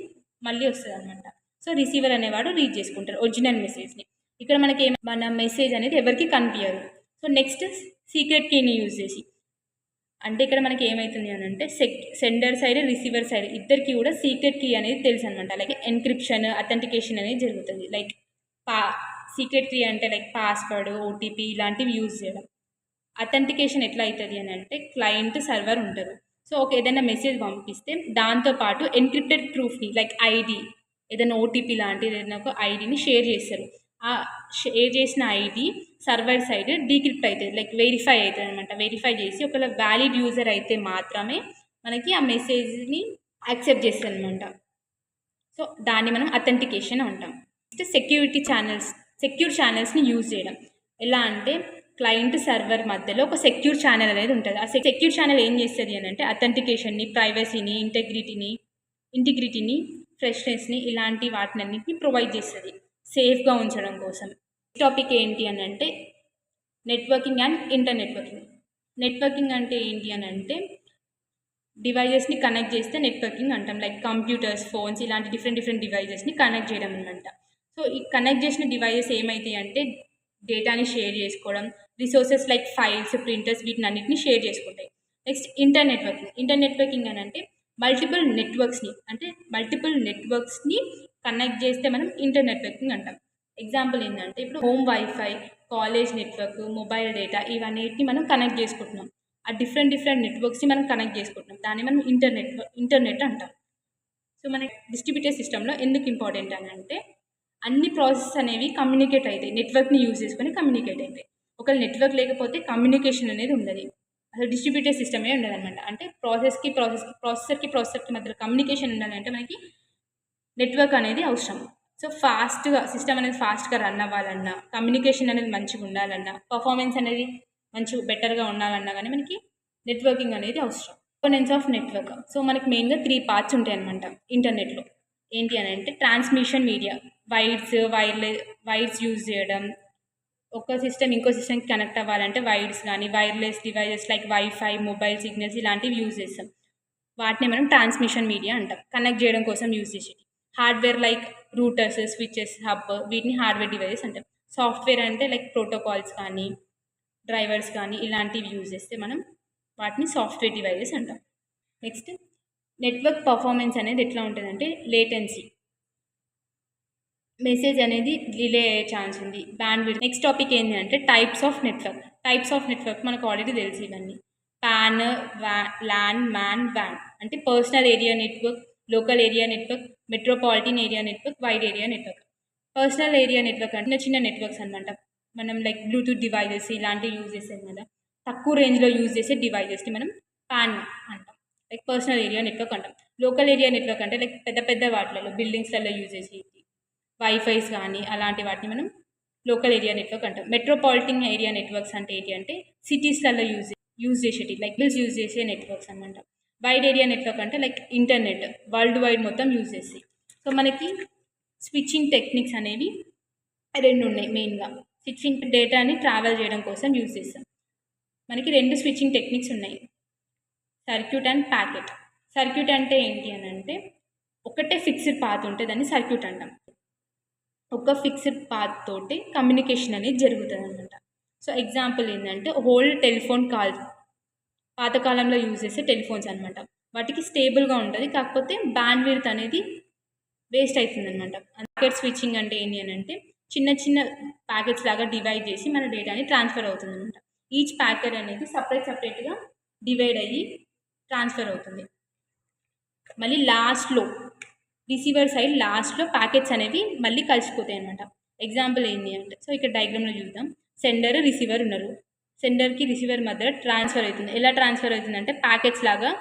మళ్ళీ వస్తుంది అనమాట. సో రిసీవర్ అనేవాడు రీడ్ చేసుకుంటారు ఒరిజినల్ మెసేజ్ని. ఇక్కడ మనకి మన మెసేజ్ అనేది ఎవరికి కనిపించదు. సో నెక్స్ట్ సీక్రెట్ కీని యూజ్ చేసి, అంటే ఇక్కడ మనకి ఏమవుతుంది అని అంటే సెండర్ సైడ్ రిసీవర్ సైడ్ ఇద్దరికి కూడా సీక్రెట్ కీ అనేది తెలుసు అనమాట. లైక్ ఎన్క్రిప్షన్, అథెంటికేషన్ అనేది జరుగుతుంది. లైక్ సీక్రెట్ కీ అంటే లైక్ పాస్వర్డ్, ఓటీపీ ఇలాంటివి యూజ్ చేయడం. అథెంటికేషన్ ఎట్లా అవుతుంది అని అంటే క్లయింట్ సర్వర్ ఉంటారు. సో ఏదైనా మెసేజ్ పంపిస్తే దాంతోపాటు ఎన్క్రిప్టెడ్ ప్రూఫ్ని లైక్ ఐడి, ఏదైనా ఓటీపీ లాంటిది ఏదైనా ఒక ఐడిని షేర్ చేస్తారు. ఆ షేర్ చేసిన ఐడి సర్వర్ సైడ్ డీక్రిప్ట్ అవుతుంది, లైక్ వెరిఫై అవుతుంది అనమాట. వెరిఫై చేసి ఒకవేళ వ్యాలిడ్ యూజర్ అయితే మాత్రమే మనకి ఆ మెసేజ్ని యాక్సెప్ట్ చేస్తుంది అనమాట. సో దాన్ని మనం అథెంటికేషన్ అంటాం. నెక్స్ట్ సెక్యూర్ ఛానల్స్ని యూజ్ చేయడం. ఎలా అంటే క్లయింట్ సర్వర్ మధ్యలో ఒక సెక్యూర్ ఛానల్ అనేది ఉంటుంది. ఆ సెక్యూర్ ఛానల్ ఏం చేస్తుంది అని అంటే అథెంటికేషన్ని, ప్రైవసీని, ఇంటిగ్రిటీని, ఫ్రెష్నెస్ని ఇలాంటి వాటినన్నింటినీ ప్రొవైడ్ చేస్తుంది సేఫ్గా ఉంచడం కోసం. టాపిక్ ఏంటి అని అంటే నెట్వర్కింగ్ అండ్ ఇంటర్నెట్వర్కింగ్. నెట్వర్కింగ్ అంటే ఏంటి అని అంటే డివైజెస్ని కనెక్ట్ చేస్తే నెట్వర్కింగ్ అంటాం. లైక్ కంప్యూటర్స్, ఫోన్స్ ఇలాంటి డిఫరెంట్ డివైజెస్ని కనెక్ట్ చేయడం అనమాట. సో ఈ కనెక్ట్ చేసిన డివైజెస్ ఏమవుతాయి అంటే డేటాని షేర్ చేసుకోవడం, రిసోర్సెస్ లైక్ ఫైల్స్, ప్రింటర్స్ వీటిని అన్నిటిని షేర్ చేసుకుంటాయి. నెక్స్ట్ ఇంటర్నెట్వర్కింగ్ అని అంటే మల్టిపుల్ నెట్వర్క్స్ని కనెక్ట్ చేస్తే మనం ఇంటర్నెట్వర్కింగ్ అంటాం. ఎగ్జాంపుల్ ఏంటంటే ఇప్పుడు home wifi, college network, mobile data ఇవన్నిటిని మనం కనెక్ట్ చేసుకుంటున్నాం. ఆ డిఫరెంట్ నెట్వర్క్స్ని మనం కనెక్ట్ చేసుకుంటున్నాం. దాన్ని మనం ఇంటర్నెట్ అంటాం. సో మన డిస్ట్రిబ్యూటెడ్ సిస్టంలో ఎందుకు ఇంపార్టెంట్ అని అంటే అన్ని ప్రాసెస్ అనేవి కమ్యూనికేట్ అవుతాయి, నెట్వర్క్ని యూజ్ చేసుకొని కమ్యూనికేట్ అవుతాయి. ఒకవేళ నెట్వర్క్ లేకపోతే కమ్యూనికేషన్ అనేది ఉండదు, అసలు డిస్ట్రిబ్యూటెడ్ సిస్టమే ఉండదన్నమాట. అంటే ప్రాసెసర్కి మధ్యలో కమ్యూనికేషన్ ఉండాలంటే మనకి నెట్వర్క్ అనేది అవసరం. సో సిస్టమ్ అనేది ఫాస్ట్గా రన్ అవ్వాలన్నా, కమ్యూనికేషన్ అనేది మంచిగా ఉండాలన్నా, పర్ఫార్మెన్స్ అనేది బెటర్గా ఉండాలన్నా కానీ మనకి నెట్వర్కింగ్ అనేది అవసరం. Components of network. సో మనకి మెయిన్గా 3 పార్ట్స్ ఉంటాయి అనమాట ఇంటర్నెట్లో. ఏంటి అని అంటే ట్రాన్స్మిషన్ మీడియా, వైర్స్ యూజ్ చేయడం. ఒక సిస్టమ్ ఇంకో సిస్టమ్కి కనెక్ట్ అవ్వాలంటే వైర్స్ కానీ wireless devices like wifi, mobile signals ఇలాంటివి యూజ్ చేస్తాం. వాటిని మనం ట్రాన్స్మిషన్ మీడియా అంటాం, కనెక్ట్ చేయడం కోసం యూజ్ చేసేది. Hardware like Reuters, switches, hub వీటిని హార్డ్వేర్ డివైజెస్ అంటాం. సాఫ్ట్వేర్ అంటే లైక్ ప్రోటోకాల్స్ కానీ డ్రైవర్స్ కానీ ఇలాంటివి యూజ్ చేస్తే మనం వాటిని సాఫ్ట్వేర్ డివైజెస్ అంటాం. నెక్స్ట్ నెట్వర్క్ పర్ఫార్మెన్స్ అనేది ఎట్లా ఉంటుందంటే లేటెన్సీ, మెసేజ్ అనేది డిలే అయ్యే ఛాన్స్ ఉంది, బ్యాండ్విడ్త్. నెక్స్ట్ టాపిక్ ఏంటి అంటే టైప్స్ ఆఫ్ నెట్వర్క్ మనకు ఆల్రెడీ తెలుసు ఇవన్నీ. పాన్, లాన్, మ్యాన్, వ్యాన్ అంటే personal area network, local area network, metropolitan area network, wide area network. Personal area network అంటే చిన్న చిన్న నెట్వర్క్స్ అనమాట. మనం లైక్ బ్లూటూత్ డివైజెస్ ఇలాంటివి యూజ్ చేసాం కదా, తక్కువ రేంజ్లో యూజ్ చేసే డివైజెస్ని మనం పాన్ అంటాం, లైక్ పర్సనల్ ఏరియా నెట్వర్క్ అంటాం. లోకల్ ఏరియా నెట్వర్క్ అంటే లైక్ పెద్ద పెద్ద వాటిలలో బిల్డింగ్స్లలో యూజ్ చేసి వైఫైస్ కానీ అలాంటి వాటిని మనం లోకల్ ఏరియా నెట్వర్క్ అంటాం. మెట్రోపాలిటన్ ఏరియా నెట్వర్క్స్ అంటే ఏంటి అంటే సిటీస్లలో యూజ్ చేసేటి లైక్ బిల్స్ యూజ్ చేసే నెట్వర్క్స్ అనమాట. వైడ్ ఏరియా నెట్వర్క్ అంటే లైక్ ఇంటర్నెట్ వరల్డ్ వైడ్ మొత్తం యూజ్ చేసి. సో మనకి స్విచ్చింగ్ టెక్నిక్స్ అనేవి రెండు ఉన్నాయి మెయిన్గా. స్విచ్చింగ్ డేటాని ట్రావెల్ చేయడం కోసం యూజ్ చేస్తాం. మనకి రెండు స్విచ్చింగ్ టెక్నిక్స్ ఉన్నాయి, సర్క్యూట్ అండ్ ప్యాకెట్. సర్క్యూట్ అంటే ఏంటి అని అంటే ఒకటే ఫిక్స్డ్ పాత్ ఉంటే దాన్ని సర్క్యూట్ అంటాం. ఒక ఫిక్స్డ్ పాత్ తోటి కమ్యూనికేషన్ అనేది జరుగుతుంది అనమాట. సో ఎగ్జాంపుల్ ఏంటంటే ఓల్డ్ టెలిఫోన్ కాల్, పాతకాలంలో యూజ్ చేసే టెలిఫోన్స్ అనమాట. వాటికి స్టేబుల్గా ఉంటుంది, కాకపోతే బ్యాండ్విడ్త్ అనేది వేస్ట్ అవుతుంది అనమాట. ప్యాకెట్ స్విచ్చింగ్ అంటే ఏంటి అని అంటే చిన్న చిన్న ప్యాకెట్స్ లాగా డివైడ్ చేసి మన డేటాని ట్రాన్స్ఫర్ అవుతుంది అనమాట. ఈచ్ ప్యాకెట్ అనేది సపరేట్గా డివైడ్ అయ్యి ట్రాన్స్ఫర్ అవుతుంది. మళ్ళీ లాస్ట్లో రిసీవర్ సైడ్ లాస్ట్లో ప్యాకెట్స్ అనేవి మళ్ళీ కలిసిపోతాయి అనమాట. ఎగ్జాంపుల్ ఏంటి అంటే, సో ఇక్కడ డయాగ్రామ్లో చూద్దాం. సెండర్ రిసీవర్ ఉన్నారు, సెండర్కి రిసీవర్ మధ్య ట్రాన్స్ఫర్ అవుతుంది. ఎలా ట్రాన్స్ఫర్ అవుతుంది అంటే ప్యాకెట్స్ లాగా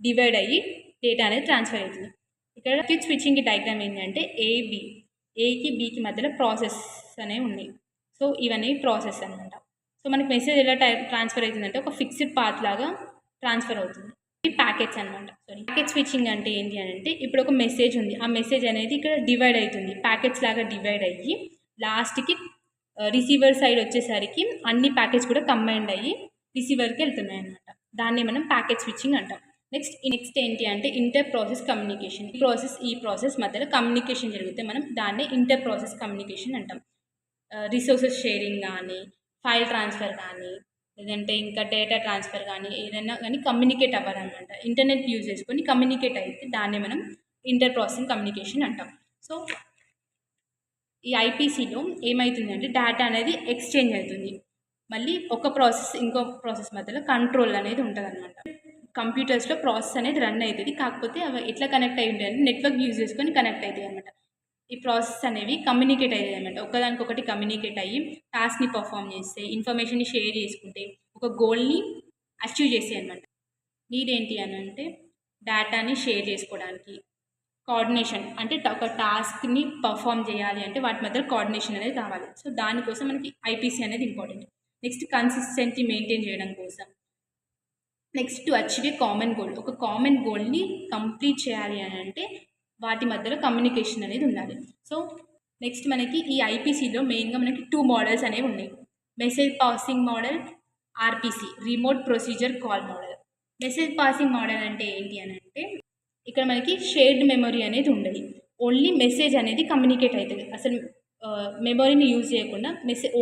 డివైడ్ అయ్యి డేటా అనేది ట్రాన్స్ఫర్ అవుతుంది. ఇక్కడ సర్క్యూట్ స్విచ్చింగ్ డయాగ్రామ్ ఏంటంటే ఏకి బీకి మధ్యలో ప్రాసెస్ అనేవి ఉన్నాయి. సో ఇవన్నీ ప్రాసెస్ అనమాట. సో మనకి మెసేజ్ ఎలా ట్రాన్స్ఫర్ అవుతుందంటే ఒక ఫిక్స్డ్ పాత్ లాగా ట్రాన్స్ఫర్ అవుతుంది. ప్యాకెట్స్ అనమాట. ప్యాకెట్ స్విచ్చింగ్ అంటే ఏంటి అని అంటే ఇప్పుడు ఒక మెసేజ్ ఉంది, ఆ మెసేజ్ అనేది ఇక్కడ డివైడ్ అవుతుంది, ప్యాకెట్స్ లాగా డివైడ్ అయ్యి లాస్ట్కి రిసీవర్ సైడ్ వచ్చేసరికి అన్ని ప్యాకెట్స్ కూడా కంబైండ్ అయ్యి రిసీవర్కి వెళ్తున్నాయి అనమాట. దాన్ని మనం ప్యాకెట్ స్విచ్చింగ్ అంటాం. నెక్స్ట్ ఏంటి అంటే ఇంటర్ ప్రాసెస్ కమ్యూనికేషన్. ఈ ప్రాసెస్ మధ్యలో కమ్యూనికేషన్ జరిగితే మనం దాన్ని ఇంటర్ ప్రాసెస్ కమ్యూనికేషన్ అంటాం. రిసోర్సెస్ షేరింగ్ కానీ, ఫైల్ ట్రాన్స్ఫర్ కానీ, లేదంటే ఇంకా డేటా ట్రాన్స్ఫర్ కానీ ఏదైనా కానీ కమ్యూనికేట్ అవ్వాలన్నమాట. ఇంటర్నెట్ యూజ్ చేసుకొని కమ్యూనికేట్ అయితే దాన్ని మనం ఇంటర్ ప్రాసెసింగ్ కమ్యూనికేషన్ అంటాం. సో ఈ ఐపీసీలో ఏమవుతుందంటే డేటా అనేది ఎక్స్చేంజ్ అవుతుంది, మళ్ళీ ఒక ప్రాసెస్ ఇంకో ప్రాసెస్ మధ్యలో కంట్రోల్ అనేది ఉంటుంది అనమాట. కంప్యూటర్స్లో ప్రాసెస్ అనేది రన్ అవుతుంది, కాకపోతే అవి ఎట్లా కనెక్ట్ అయి ఉంటాయి అంటే నెట్వర్క్ యూజ్ చేసుకొని కనెక్ట్ అవుతాయి అనమాట. ఈ ప్రాసెస్ అనేవి కమ్యూనికేట్ అయ్యేది అనమాట. ఒకదానికొకటి కమ్యూనికేట్ అయ్యి టాస్క్ని పర్ఫామ్ చేస్తాయి, ఇన్ఫర్మేషన్ని షేర్ చేసుకుంటే ఒక గోల్ని అచీవ్ చేస్తాయి అనమాట. నీదేంటి అని అంటే డేటాని షేర్ చేసుకోవడానికి కోఆర్డినేషన్, అంటే ఒక టాస్క్ని పర్ఫామ్ చేయాలి అంటే వాటి మధ్య కోఆర్డినేషన్ అనేది కావాలి. సో దానికోసం మనకి ఐపీసీ అనేది ఇంపార్టెంట్. నెక్స్ట్ కన్సిస్టెన్సీ మెయింటైన్ చేయడం కోసం. Next to achieve a common goal, ఒక కామన్ గోల్ని కంప్లీట్ చేయాలి అని అంటే వాటి మధ్యలో కమ్యూనికేషన్ అనేది ఉండాలి. సో నెక్స్ట్ మనకి ఈ ఐపీసీలో మెయిన్గా మనకి 2 మోడల్స్ అనేవి ఉన్నాయి. Message passing model, RPC remote procedure call model. Message passing model అంటే ఏంటి అని అంటే ఇక్కడ మనకి షేర్డ్ మెమరీ అనేది ఉండదు, ఓన్లీ మెసేజ్ అనేది కమ్యూనికేట్ అవుతుంది. అసలు మెమరీని యూజ్ చేయకుండా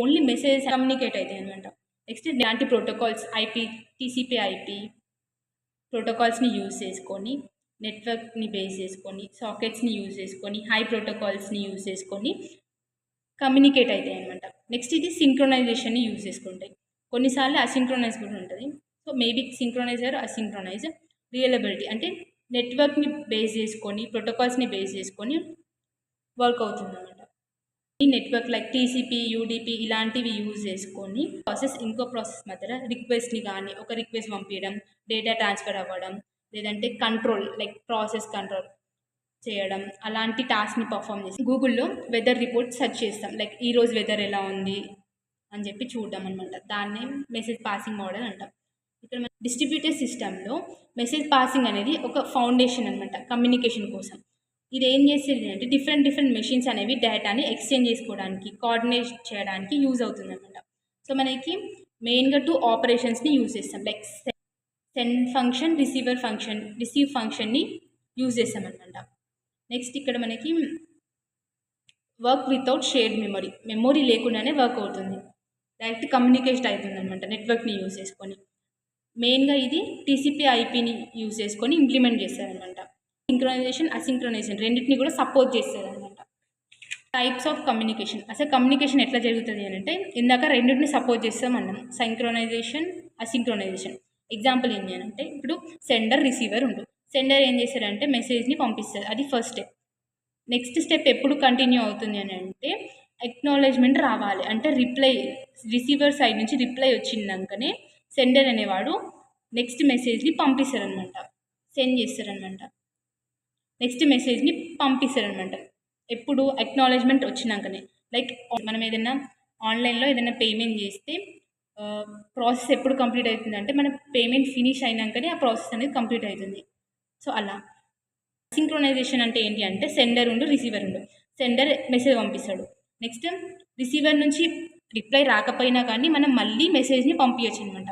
ఓన్లీ మెసేజ్ కమ్యూనికేట్ అవుతాయి అనమాట. నెక్స్ట్ ఇలాంటి ప్రోటోకాల్స్ టీసీపీ ఐపీ ప్రోటోకాల్స్ని యూజ్ చేసుకొని, నెట్వర్క్ని బేస్ చేసుకొని, సాకెట్స్ని యూజ్ చేసుకొని, హై ప్రోటోకాల్స్ని యూజ్ చేసుకొని కమ్యూనికేట్ అవుతాయి అనమాట. నెక్స్ట్ ఇది సింక్రొనైజేషన్ని యూజ్ చేసుకుంటాయి. కొన్నిసార్లు అసింక్రొనైజ్ కూడా ఉంటుంది. So maybe synchroniser asynchronise. Reliability అంటే నెట్వర్క్ని బేస్ చేసుకొని, ప్రోటోకాల్స్ని బేస్ చేసుకొని వర్క్ అవుతుంది అనమాట. ఈ నెట్వర్క్ లైక్ టీసీపీ, యూడీపీ ఇలాంటివి యూజ్ చేసుకొని ఇంకో ప్రాసెస్ మధ్యలో రిక్వెస్ట్ని కానీ ఒక రిక్వెస్ట్ పంపించడం, డేటా ట్రాన్స్ఫర్ అవ్వడం, లేదంటే కంట్రోల్ లైక్ ప్రాసెస్ కంట్రోల్ చేయడం, అలాంటి టాస్క్ని పర్ఫామ్ చేసి గూగుల్లో వెదర్ రిపోర్ట్ సెర్చ్ చేస్తాం, లైక్ ఈరోజు వెదర్ ఎలా ఉంది అని చెప్పి చూడడం అనమాట. దాన్నే మెసేజ్ పాసింగ్ మోడల్ అంటాం. ఇక్కడ మన డిస్ట్రిబ్యూటెడ్ సిస్టంలో మెసేజ్ పాసింగ్ అనేది ఒక ఫౌండేషన్ అనమాట కమ్యూనికేషన్ కోసం. ఇది ఏం చేసేది అంటే డిఫరెంట్ మెషిన్స్ అనేవి డేటాని ఎక్స్చేంజ్ చేసుకోవడానికి, కోఆర్డినేట్ చేయడానికి యూజ్ అవుతుంది అనమాట. సో మనకి మెయిన్గా 2 ఆపరేషన్స్ని యూజ్ చేస్తాం, లైక్ సెండ్ ఫంక్షన్, రిసీవ్ ఫంక్షన్ని యూజ్ చేస్తాం అనమాట. నెక్స్ట్ ఇక్కడ మనకి వర్క్ వితౌట్ షేర్డ్ మెమరీ లేకుండానే వర్క్ అవుతుంది, డైరెక్ట్ కమ్యూనికేషన్ అవుతుంది అనమాట నెట్వర్క్ని యూజ్ చేసుకొని. మెయిన్గా ఇది టీసీపీ ఐపీని యూజ్ చేసుకొని ఇంప్లిమెంట్ చేస్తారనమాట. సింక్రొనైజేషన్, అసింక్రొనైజేషన్ రెండింటిని కూడా సపోర్ట్ చేస్తుంది అనమాట. టైప్స్ ఆఫ్ కమ్యూనికేషన్, అసలు కమ్యూనికేషన్ ఎట్లా జరుగుతుంది అని అంటే ఇందాక రెండింటిని సపోర్ట్ చేస్తాం అన్నాం, సింక్రొనైజేషన్, అసింక్రొనైజేషన్. ఎగ్జాంపుల్ ఏంటి అని అంటే ఇప్పుడు సెండర్ రిసీవర్ ఉంటుంది. సెండర్ ఏం చేస్తారంటే మెసేజ్ని పంపిస్తారు, అది ఫస్ట్ స్టెప్. నెక్స్ట్ స్టెప్ ఎప్పుడు కంటిన్యూ అవుతుంది అని అంటే ఎక్నాలెడ్జ్మెంట్ రావాలి. అంటే రిసీవర్ సైడ్ నుంచి రిప్లై వచ్చిందాకనే సెండర్ అనేవాడు నెక్స్ట్ మెసేజ్ని పంపిస్తారనమాట, సెండ్ చేస్తారనమాట, నెక్స్ట్ మెసేజ్ని పంపిస్తారనమాట. ఎప్పుడు ఎక్నాలెడ్జ్మెంట్ వచ్చినాకనే. లైక్ మనం ఏదైనా ఆన్లైన్లో ఏదైనా పేమెంట్ చేస్తే ప్రాసెస్ ఎప్పుడు కంప్లీట్ అవుతుంది అంటే మన పేమెంట్ ఫినిష్ అయినాకనే ఆ ప్రాసెస్ అనేది కంప్లీట్ అవుతుంది. సో అలా సింక్రోనైజేషన్ అంటే ఏంటి అంటే సెండర్ ఉండు రిసీవర్ ఉండు. సెండర్ మెసేజ్ పంపిస్తాడు, నెక్స్ట్ రిసీవర్ నుంచి రిప్లై రాకపోయినా కానీ మనం మళ్ళీ మెసేజ్ని పంపించచ్చు అనమాట.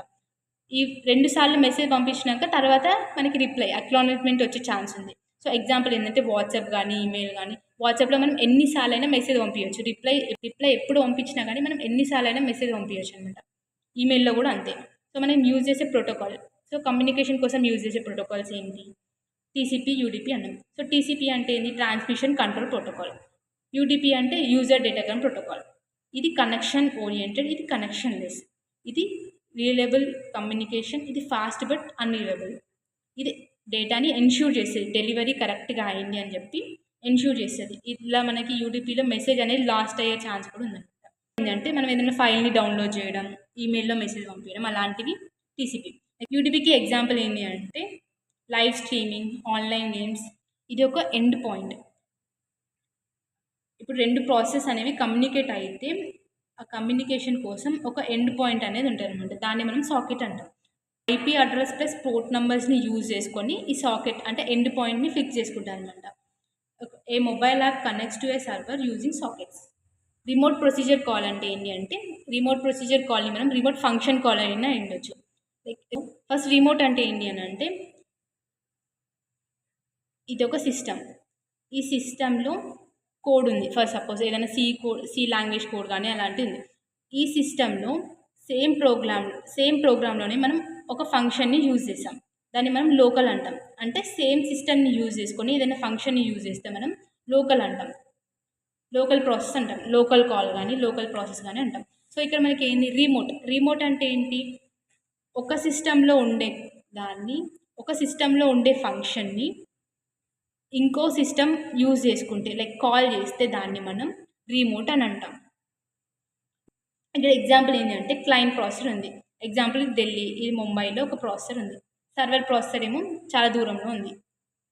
ఈ 2 సార్లు మెసేజ్ పంపించినాక తర్వాత మనకి రిప్లై అక్నాలెడ్జ్మెంట్ వచ్చే ఛాన్స్ ఉంది. సో ఎగ్జాంపుల్ ఏంటంటే వాట్సాప్ కానీ ఈమెయిల్ కానీ, వాట్సాప్లో మనం ఎన్నిసార్లు అయినా మెసేజ్ పంపించవచ్చు. రిప్లై ఎప్పుడు పంపించినా కానీ మనం ఎన్నిసార్లు అయినా మెసేజ్ పంపించవచ్చు అనమాట. ఈమెయిల్లో కూడా అంతే. సో మనం యూజ్ చేసే ప్రోటోకాల్, సో కమ్యూనికేషన్ కోసం యూజ్ చేసే ప్రోటోకాల్స్ ఏంటి? టీసీపీ, యూడీపీ అన్నాం. సో టీసీపీ అంటే ఏంటి? Transmission control protocol. యూడీపీ అంటే యూజర్ డేటాగ్రామ్ ప్రోటోకాల్. ఇది కనెక్షన్ ఓరియంటెడ్, ఇది కనెక్షన్ లెస్. ఇది రిలయబుల్ కమ్యూనికేషన్, ఇది ఫాస్ట్ బట్ అన్రిలయబుల్. ఇది డేటాని ఎన్ష్యూర్ చేసేది, డెలివరీ కరెక్ట్గా అయింది అని చెప్పి ఎన్ష్యూర్ చేస్తుంది. ఇలా మనకి యూడీపీలో మెసేజ్ అనేది లాస్ట్ అయ్యే ఛాన్స్ కూడా ఉందన్నమాట. ఏంటంటే మనం ఏదైనా ఫైల్ని డౌన్లోడ్ చేయడం, ఈమెయిల్లో మెసేజ్ పంపించడం, అలాంటివి టీసీపీ. యూడీపీకి ఎగ్జాంపుల్ ఏంటి అంటే లైవ్ స్ట్రీమింగ్, ఆన్లైన్ గేమ్స్. ఇది ఒక ఎండ్ పాయింట్. ఇప్పుడు 2 ప్రాసెస్ అనేవి కమ్యూనికేట్ అయితే ఆ కమ్యూనికేషన్ కోసం ఒక ఎండ్ పాయింట్ అనేది ఉంటుంది అనమాట. దాన్ని మనం సాకెట్ అంటాం. ఐపీ అడ్రస్ ప్లస్ పోర్ట్ నెంబర్స్ని యూజ్ చేసుకొని ఈ సాకెట్ అంటే ఎండ్ పాయింట్ని ఫిక్స్ చేసుకుంటాం అనమాట. A mobile app connects to a server using sockets. Remote procedure call అంటే ఏంటి అంటే రిమోట్ ప్రొసీజర్ కాల్ని మనం రిమోట్ ఫంక్షన్ కాల్ అయినా ఉండొచ్చు. లైక్ ఫస్ట్ రిమోట్ అంటే ఏంటి అని అంటే ఇది ఒక సిస్టమ్. ఈ సిస్టంలో కోడ్ ఉంది. ఫర్ సపోజ్ ఏదైనా సి లాంగ్వేజ్ కోడ్ కానీ అలాంటిది ఉంది. ఈ సిస్టంలో సేమ్ ప్రోగ్రామ్లోనే మనం ఒక ఫంక్షన్ని యూజ్ చేసాం, దాన్ని మనం లోకల్ అంటాం. అంటే సేమ్ సిస్టమ్ని యూజ్ చేసుకొని ఏదైనా ఫంక్షన్ని యూజ్ చేస్తే మనం లోకల్ అంటాం, లోకల్ ప్రాసెస్ అంటాం, లోకల్ కాల్ కానీ లోకల్ ప్రాసెస్ కానీ అంటాం. సో ఇక్కడ మనకి ఏంటి? రిమోట్ అంటే ఏంటి? ఒక సిస్టంలో ఉండే ఫంక్షన్ని ఇంకో సిస్టమ్ యూజ్ చేసుకుంటే లైక్ కాల్ చేస్తే దాన్ని మనం రిమోట్ అని అంటాం. ఇక్కడ ఎగ్జాంపుల్ ఏంటంటే క్లయింట్ ప్రాసెసర్ ఉంది. ఎగ్జాంపుల్ ఢిల్లీ, ఇది ముంబైలో ఒక ప్రాసెసర్ ఉంది. సర్వర్ ప్రాసెసర్ ఏమో చాలా దూరంలో ఉంది.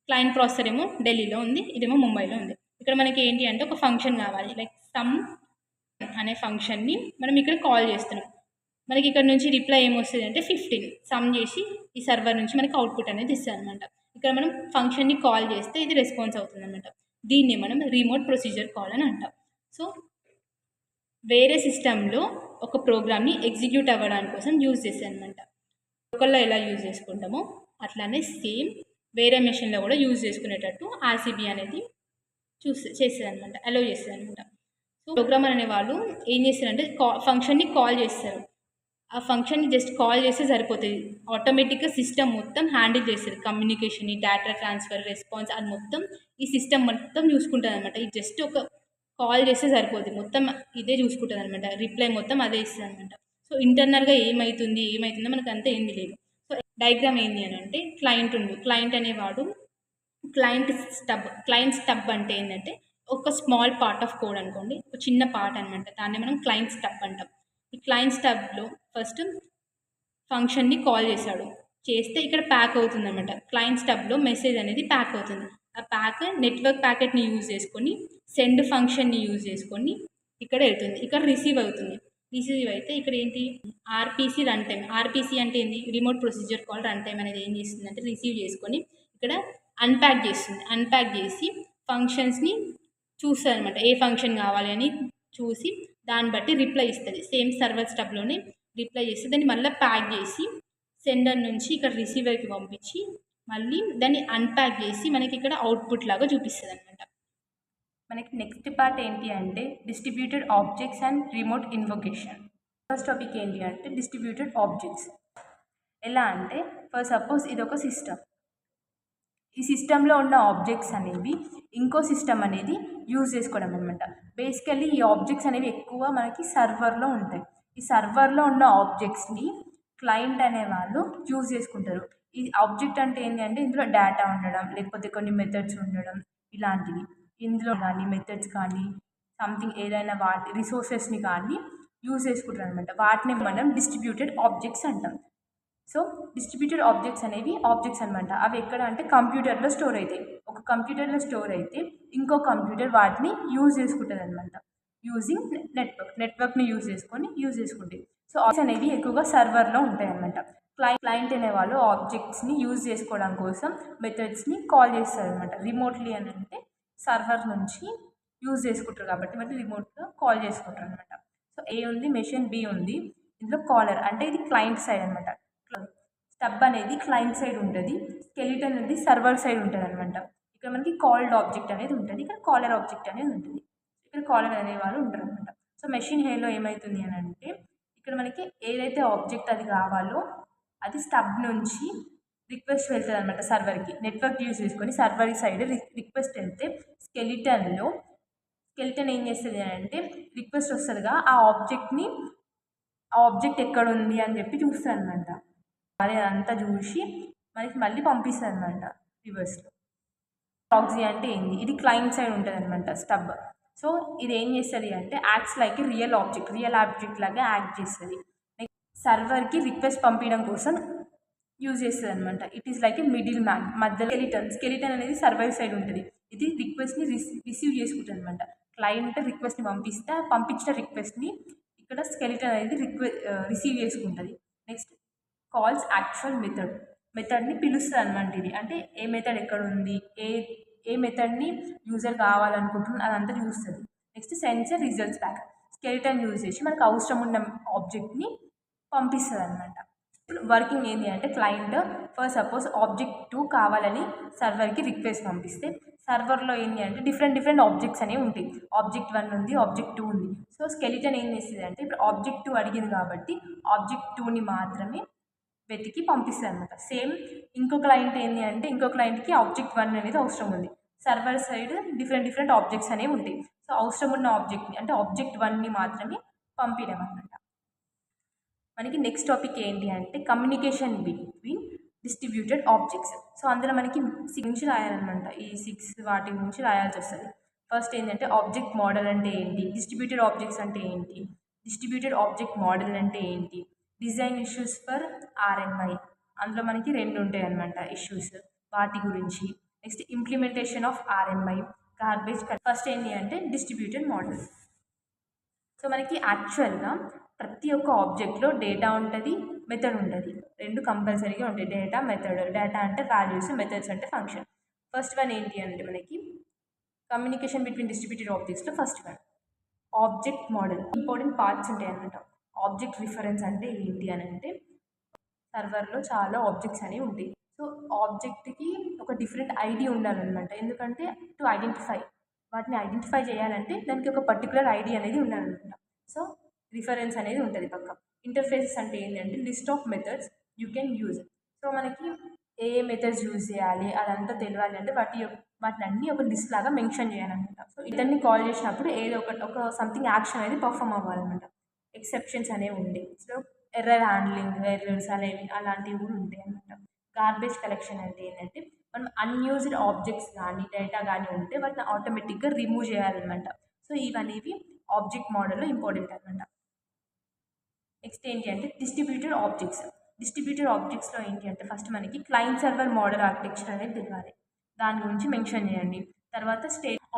క్లయింట్ ప్రాసెసర్ ఏమో ఢిల్లీలో ఉంది, ఇదేమో ముంబైలో ఉంది. ఇక్కడ మనకి ఏంటి అంటే ఒక ఫంక్షన్ కావాలి. లైక్ సమ్ అనే ఫంక్షన్ని మనం ఇక్కడ కాల్ చేస్తున్నాం. మనకి ఇక్కడ నుంచి రిప్లై ఏమొస్తుంది అంటే 15 సమ్ చేసి ఈ సర్వర్ నుంచి మనకి అవుట్పుట్ అనేది ఇస్తుంది అనమాట. ఇక్కడ మనం ఫంక్షన్ని కాల్ చేస్తే ఇది రెస్పాన్స్ అవుతుంది అనమాట. దీన్ని మనం రిమోట్ ప్రొసీజర్ కాల్ అని అంటాం. సో వేరే సిస్టంలో ఒక ప్రోగ్రామ్ని ఎగ్జిక్యూట్ అవ్వడానికి కోసం యూజ్ చేస్తాయి అనమాట. లోకల్లో ఎలా యూజ్ చేసుకుంటామో అట్లానే సేమ్ వేరే మెషిన్లో కూడా యూజ్ చేసుకునేటట్టు ఆర్సీబీ అనేది చేస్తుంది అనమాట, అలౌ చేస్తుంది అనమాట. సో ప్రోగ్రామర్ అనే వాళ్ళు ఏం చేస్తారంటే ఫంక్షన్ని కాల్ చేస్తారు. ఆ ఫంక్షన్ని జస్ట్ కాల్ చేస్తే సరిపోతుంది. ఆటోమేటిక్గా సిస్టమ్ మొత్తం హ్యాండిల్ చేస్తుంది. కమ్యూనికేషన్ని, డేటా ట్రాన్స్ఫర్, రెస్పాన్స్ అది మొత్తం ఈ సిస్టమ్ మొత్తం చూసుకుంటుంది అనమాట. ఇది జస్ట్ ఒక కాల్ చేస్తే సరిపోతుంది, మొత్తం ఇదే చూసుకుంటుంది అనమాట. రిప్లై మొత్తం అదే ఇస్తుంది అనమాట. సో ఇంటర్నల్గా ఏమవుతుందో మనకు అంతా ఏం తెలియదు. సో డయాగ్రామ్ ఏంటి అని అంటే క్లయింట్ అనేవాడు క్లయింట్ స్టబ్ అంటే ఏంటంటే ఒక స్మాల్ పార్ట్ ఆఫ్ కోడ్ అనుకోండి, ఒక చిన్న పార్ట్ అనమాట. దాన్ని మనం క్లయింట్ స్టబ్ అంటాం. ఈ క్లయింట్ స్టబ్లో ఫస్ట్ ఫంక్షన్ని కాల్ చేస్తే ఇక్కడ ప్యాక్ అవుతుంది అనమాట. క్లయింట్ స్టబ్లో మెసేజ్ అనేది ప్యాక్ అవుతుంది. ఆ నెట్వర్క్ ప్యాకెట్ని యూజ్ చేసుకొని సెండ్ ఫంక్షన్ని యూజ్ చేసుకొని ఇక్కడ వెళ్తుంది. ఇక్కడ రిసీవ్ అయితే ఇక్కడ ఏంటి? RPC run time. ఆర్పీసీ అంటే ఏంటి? Remote procedure call run time అనేది ఏం చేస్తుంది అంటే రిసీవ్ చేసుకొని ఇక్కడ అన్ప్యాక్ చేసి ఫంక్షన్స్ని చూస్తుంది అనమాట. ఏ ఫంక్షన్ కావాలి అని చూసి దాన్ని బట్టి రిప్లై ఇస్తుంది. సేమ్ సర్వర్ స్టబ్లోనే రిప్లై చేసి దాన్ని మళ్ళీ ప్యాక్ చేసి సెండర్ నుంచి ఇక్కడ రిసీవర్కి పంపించి మళ్ళీ దాన్ని అన్ప్యాక్ చేసి మనకి ఇక్కడ అవుట్పుట్ లాగా చూపిస్తుంది అనమాట. మనకి నెక్స్ట్ పార్ట్ ఏంటి అంటే distributed objects and remote invocation. First topic ఏంటి అంటే డిస్ట్రిబ్యూటెడ్ ఆబ్జెక్ట్స్. ఎలా అంటే ఫర్ సపోజ్ ఇది ఒక సిస్టమ్. ఈ సిస్టంలో ఉన్న ఆబ్జెక్ట్స్ అనేవి ఇంకో సిస్టమ్ అనేది యూజ్ చేసుకోవడం అనమాట. బేసికల్లీ ఈ ఆబ్జెక్ట్స్ అనేవి ఎక్కువ మనకి సర్వర్లో ఉంటాయి. ఈ సర్వర్లో ఉన్న ఆబ్జెక్ట్స్ని క్లయింట్ అనేవాళ్ళు యూజ్ చేసుకుంటారు. ఈ ఆబ్జెక్ట్ అంటే ఏంటి అంటే ఇందులో డేటా ఉండడం, లేకపోతే కొన్ని మెథడ్స్ ఉండడం, ఇలాంటివి. ఇందులో కానీ మెథడ్స్ కానీ సంథింగ్ ఏదైనా వాటి రిసోర్సెస్ని కానీ యూజ్ చేసుకుంటారు అనమాట. వాటిని మనం డిస్ట్రిబ్యూటెడ్ ఆబ్జెక్ట్స్ అంటాం. సో డిస్ట్రిబ్యూటెడ్ ఆబ్జెక్ట్స్ అనేవి ఆబ్జెక్ట్స్ అనమాట. అవి ఎక్కడ అంటే కంప్యూటర్లో స్టోర్ అవుతాయి. ఒక కంప్యూటర్లో స్టోర్ అయితే ఇంకో కంప్యూటర్ వాటిని యూజ్ చేసుకుంటుంది అనమాట. యూజింగ్ నెట్వర్క్ని యూజ్ చేసుకుంటాయి. సో ఆబ్జెక్ట్స్ అనేవి ఎక్కువగా సర్వర్లో ఉంటాయి అనమాట. క్లయింట్ అనేవాళ్ళు ఆబ్జెక్ట్స్ని యూజ్ చేసుకోవడం కోసం మెథడ్స్ని కాల్ చేస్తారు అనమాట. రిమోట్లీ అని అంటే సర్వర్ నుంచి యూజ్ చేసుకుంటారు కాబట్టి మళ్ళీ రిమోట్గా కాల్ చేసుకుంటారు అనమాట. సో ఏ ఉంది, మెషిన్ బి ఉంది. ఇందులో కాలర్ అంటే ఇది క్లయింట్ సైడ్ అనమాట. స్టబ్ అనేది క్లయింట్ సైడ్ ఉంటుంది, స్కెలిటన్ అనేది సర్వర్ సైడ్ ఉంటుంది అనమాట. ఇక్కడ మనకి కాల్డ్ ఆబ్జెక్ట్ అనేది ఉంటుంది, ఇక్కడ కాలర్ ఆబ్జెక్ట్ అనేది ఉంటుంది. ఇక్కడ కాలర్ అనేవాళ్ళు ఉంటారు అనమాట. సో మెషిన్ హేలో ఏమవుతుంది అని అంటే ఇక్కడ మనకి ఏదైతే ఆబ్జెక్ట్ అది కావాలో అది స్టబ్ నుంచి రిక్వెస్ట్ వెళ్తుంది అనమాట సర్వర్కి. నెట్వర్క్ యూజ్ చేసుకొని సర్వర్ సైడ్ రిక్వెస్ట్ వెళ్తే స్కెలిటన్ ఏం చేస్తుంది అని అంటే రిక్వెస్ట్ వస్తుందిగా ఆ ఆబ్జెక్ట్ ఎక్కడ ఉంది అని చెప్పి చూస్తుంది అనమాట. మరి అదంతా చూసి మనకి మళ్ళీ పంపిస్తుంది అనమాట రివర్స్లో. ప్రాక్సీ అంటే ఏంది, ఇది క్లయింట్ సైడ్ ఉంటుంది అనమాట స్టబ్. సో ఇది ఏం చేస్తుంది అంటే యాక్ట్స్ లైక్ రియల్ ఆబ్జెక్ట్ లాగా యాక్ట్ చేస్తుంది. సర్వర్కి రిక్వెస్ట్ పంపించడం కోసం యూజ్ చేస్తుంది అనమాట. It is like a middle man. మధ్యలో స్కెలిటన్ అనేది సర్వర్ సైడ్ ఉంటుంది. ఇది రిక్వెస్ట్ని రిసీవ్ చేసుకుంటుంది అనమాట. క్లయింట్ రిక్వెస్ట్ని పంపించిన రిక్వెస్ట్ని ఇక్కడ స్కెలిటన్ అనేది రిసీవ్ చేసుకుంటుంది. నెక్స్ట్ కాల్స్ యాక్చువల్ మెథడ్ని పిలుస్తుంది అనమాట. ఇది అంటే ఏ మెథడ్ ఎక్కడ ఉంది, ఏ మెథడ్ని యూజర్ కావాలనుకుంటున్నా అదంతా చూస్తుంది. Next sensor results back. Skeleton use చేసి మనకు అవసరం ఉన్న ఆబ్జెక్ట్ని పంపిస్తుంది అనమాట. వర్కింగ్ ఏంటి అంటే క్లయింట్ ఫర్ సపోజ్ ఆబ్జెక్ట్ 2 కావాలని సర్వర్కి రిక్వెస్ట్ పంపిస్తే సర్వర్లో ఏంటి అంటే డిఫరెంట్ ఆబ్జెక్ట్స్ అనేవి ఉంటాయి. ఆబ్జెక్ట్ 1 ఉంది, ఆబ్జెక్ట్ 2 ఉంది. సో స్కెలిటన్ ఏం చేస్తుంది అంటే ఇప్పుడు ఆబ్జెక్ట్ 2 అడిగింది కాబట్టి ఆబ్జెక్ట్ 2ని మాత్రమే వెతికి పంపిస్తుంది అనమాట. సేమ్ ఇంకో క్లయింట్ ఏంటి అంటే ఇంకో క్లయింట్కి ఆబ్జెక్ట్ 1 అనేది అవసరం ఉంది. సర్వర్ సైడ్ డిఫరెంట్ ఆబ్జెక్ట్స్ అనేవి ఉంటాయి. సో అవసరం ఉన్న ఆబ్జెక్ట్ని అంటే ఆబ్జెక్ట్ 1ని మాత్రమే పంపించడం అనమాట. మనకి నెక్స్ట్ టాపిక్ ఏంటి అంటే communication between distributed objects. So అందులో మనకి 6 నుంచి రాయాలన్నమాట. ఈ 6 వాటి నుంచి రాయాల్సి వస్తుంది. ఫస్ట్ ఏంటంటే ఆబ్జెక్ట్ మోడల్ అంటే ఏంటి, డిస్ట్రిబ్యూటెడ్ ఆబ్జెక్ట్స్ అంటే ఏంటి, డిస్ట్రిబ్యూటెడ్ ఆబ్జెక్ట్ మోడల్ అంటే ఏంటి, డిజైన్ ఇష్యూస్ ఫర్ ఆర్ఎంఐ. అందులో మనకి 2 ఉంటాయి అన్నమాట ఇష్యూస్, వాటి గురించి. Next implementation of RMI, garbage. First ఏంటి అంటే డిస్ట్రిబ్యూటెడ్ మోడల్. సో మనకి యాక్చువల్గా ప్రతి ఒక్క ఆబ్జెక్ట్లో డేటా ఉంటుంది, మెథడ్ ఉంటుంది. 2 కంపల్సరీగా ఉంటాయి, డేటా మెథడ్. డేటా అంటే వాల్యూస్, మెథడ్స్ అంటే ఫంక్షన్. ఫస్ట్ వన్ ఏంటి అంటే మనకి కమ్యూనికేషన్ బిట్వీన్ డిస్ట్రిబ్యూటెడ్ ఆబ్జెక్ట్స్లో first one object model. Important parts ఉంటాయి అన్నమాట. ఆబ్జెక్ట్ రిఫరెన్స్ అంటే ఏంటి అని అంటే సర్వర్లో చాలా ఆబ్జెక్ట్స్ అనేవి ఉంటాయి. సో ఆబ్జెక్ట్కి ఒక డిఫరెంట్ ఐడి ఉండాలన్నమాట. ఎందుకంటే టు వాటిని ఐడెంటిఫై చేయాలంటే దానికి ఒక పర్టికులర్ ఐడి అనేది ఉండాలన్నమాట. సో రిఫరెన్స్ అనేది ఉంటుంది పక్క. ఇంటర్ఫేసెస్ అంటే ఏంటంటే list of methods you can use. So మనకి ఏ మెథడ్స్ యూజ్ చేయాలి అదంతా తెలియాలి అంటే వాటిని అన్నీ ఒక లిస్ట్ లాగా మెన్షన్ చేయాలన్నమాట. సో ఇతన్ని కాల్ చేసినప్పుడు ఏదో ఒక సంథింగ్ యాక్షన్ అనేది పర్ఫామ్ అవ్వాలన్నమాట. ఎక్సెప్షన్స్ అనేవి ఉంటాయి. సో ఎర్రర్ హ్యాండ్లింగ్, ఎర్రర్స్ అనేవి అలాంటివి కూడా ఉంటాయి అన్నమాట. గార్బేజ్ కలెక్షన్ అంటే ఏంటంటే మనం అన్యూజ్డ్ ఆబ్జెక్ట్స్ కానీ డేటా కానీ ఉంటే వాటిని ఆటోమేటిక్గా రిమూవ్ చేయాలన్నమాట. సో ఇవనేవి ఆబ్జెక్ట్ మోడల్లో ఇంపార్టెంట్ అనమాట. నెక్స్ట్ ఏంటి అంటే డిస్ట్రిబ్యూటెడ్ ఆబ్జెక్ట్స్లో ఏంటి అంటే ఫస్ట్ మనకి క్లయింట్ సర్వర్ మోడల్ ఆర్కిటెక్చర్ అనేది తెలియాలి, దాని గురించి మెన్షన్ చేయండి. తర్వాత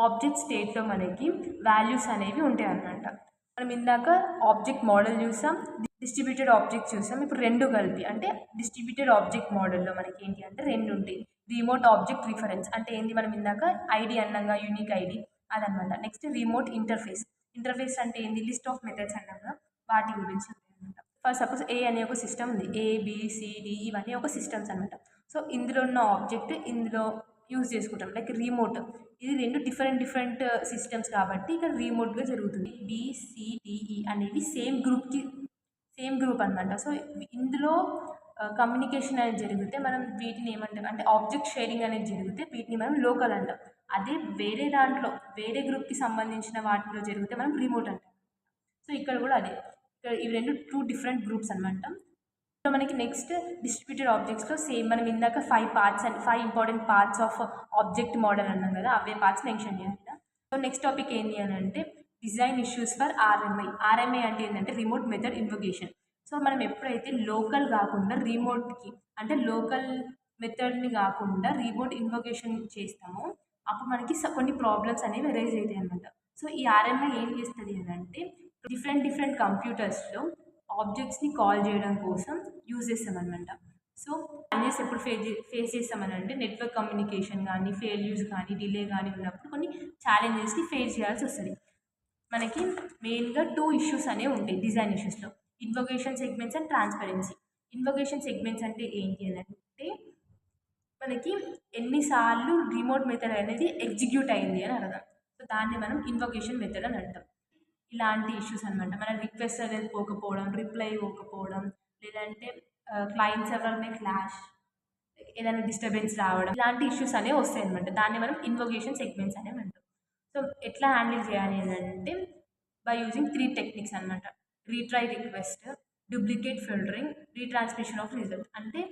ఆబ్జెక్ట్ స్టేట్లో మనకి వాల్యూస్ అనేవి ఉంటాయి అన్నమాట. మనం ఇందాక ఆబ్జెక్ట్ మోడల్ చూసాం, డిస్ట్రిబ్యూటెడ్ ఆబ్జెక్ట్ చూసాం. ఇప్పుడు 2 కలిపి అంటే డిస్ట్రిబ్యూటెడ్ ఆబ్జెక్ట్ మోడల్లో మనకి ఏంటి అంటే 2 ఉంటాయి. రిమోట్ ఆబ్జెక్ట్ రిఫరెన్స్ అంటే ఏంటి, మనం ఇందాక ఐడి అన్నాగా యూనిక్ ఐడి అదనమాట. నెక్స్ట్ రిమోట్ ఇంటర్ఫేస్ అంటే ఏంటి, లిస్ట్ ఆఫ్ మెథడ్స్ అన్నాగా వాటి గురించి అనమాట. ఫర్ సపోజ్ ఏ అనే ఒక సిస్టమ్ ఉంది, ABCD ఇవన్నీ ఒక సిస్టమ్స్ అనమాట. సో ఇందులో ఉన్న ఆబ్జెక్ట్ ఇందులో యూజ్ చేసుకుంటాం. లైక్ రిమోట్, ఇది 2 డిఫరెంట్ సిస్టమ్స్ కాబట్టి ఇక్కడ రిమోట్గా జరుగుతుంది. BCDE అనేవి సేమ్ గ్రూప్ అనమాట. సో ఇందులో కమ్యూనికేషన్ అనేది జరిగితే మనం వీటిని ఏమంటాం అంటే ఆబ్జెక్ట్ షేరింగ్ అనేది జరిగితే వీటిని మనం లోకల్ అంటాం. అదే వేరే గ్రూప్కి సంబంధించిన వాటిలో జరిగితే మనం రిమోట్ అంటాం. సో ఇక్కడ కూడా అదే, ఇక్కడ ఇవి 2 డిఫరెంట్ గ్రూప్స్ అనమాట. సో మనకి నెక్స్ట్ డిస్ట్రిబ్యూటెడ్ ఆబ్జెక్ట్స్లో సేమ్ మనం ఇందాక 5 important parts of object model అన్నాం కదా, అవే పార్ట్స్ మెన్షన్ చేయాలి. సో నెక్స్ట్ టాపిక్ ఏంటి అని అంటే డిజైన్ ఇష్యూస్ ఫర్ ఆర్ఎంఐ అంటే ఏంటంటే రిమోట్ మెథడ్ ఇన్వొకేషన్. సో మనం ఎప్పుడైతే లోకల్ కాకుండా రిమోట్కి అంటే లోకల్ మెథడ్ని కాకుండా రిమోట్ ఇన్వొకేషన్ చేస్తామో అప్పుడు మనకి కొన్ని ప్రాబ్లమ్స్ అనేవి రైజ్ అవుతాయి అనమాట. సో ఈ ఆర్ఎంఐ ఏం చేస్తుంది అని అంటే డిఫరెంట్ కంప్యూటర్స్లో ఆబ్జెక్ట్స్ని కాల్ చేయడం కోసం యూజ్ చేస్తామన్నమాట. సో ఛాలెంజెస్ ఎప్పుడు ఫేస్ చేస్తామని అంటే నెట్వర్క్ కమ్యూనికేషన్ కానీ ఫెయిల్యూర్స్ కానీ డిలే కానీ ఉన్నప్పుడు కొన్ని ఛాలెంజెస్ని ఫేస్ చేయాల్సి వస్తుంది. మనకి మెయిన్గా 2 ఇష్యూస్ అనేవి ఉంటాయి డిజైన్ ఇష్యూస్లో, invocation segments and transparency. Invocation segments అంటే ఏంటి అని అంటే మనకి ఎన్నిసార్లు రిమోట్ మెథడ్ అనేది ఎగ్జిక్యూట్ అయింది అని అర్థం. సో దాన్ని మనం ఇన్వొకేషన్ మెథడ్ అని అంటాం. ఇలాంటి ఇష్యూస్ అనమాట. మన రిక్వెస్ట్ అనేది పోకపోవడం, రిప్లై ఇవ్వకపోవడం, లేదంటే క్లయింట్ సర్వర్ మీద క్లాష్, ఏదైనా డిస్టర్బెన్స్ రావడం, ఇలాంటి ఇష్యూస్ అనేవి వస్తాయి అనమాట. దాన్ని మనం ఇన్వొకేషన్ సెగ్మెంట్స్ అనేవి అంటాం. సో ఎట్లా హ్యాండిల్ చేయాలి అని అంటే బై యూజింగ్ 3 టెక్నిక్స్ అనమాట. Retry request, duplicate filtering, retransmission of result. అంటే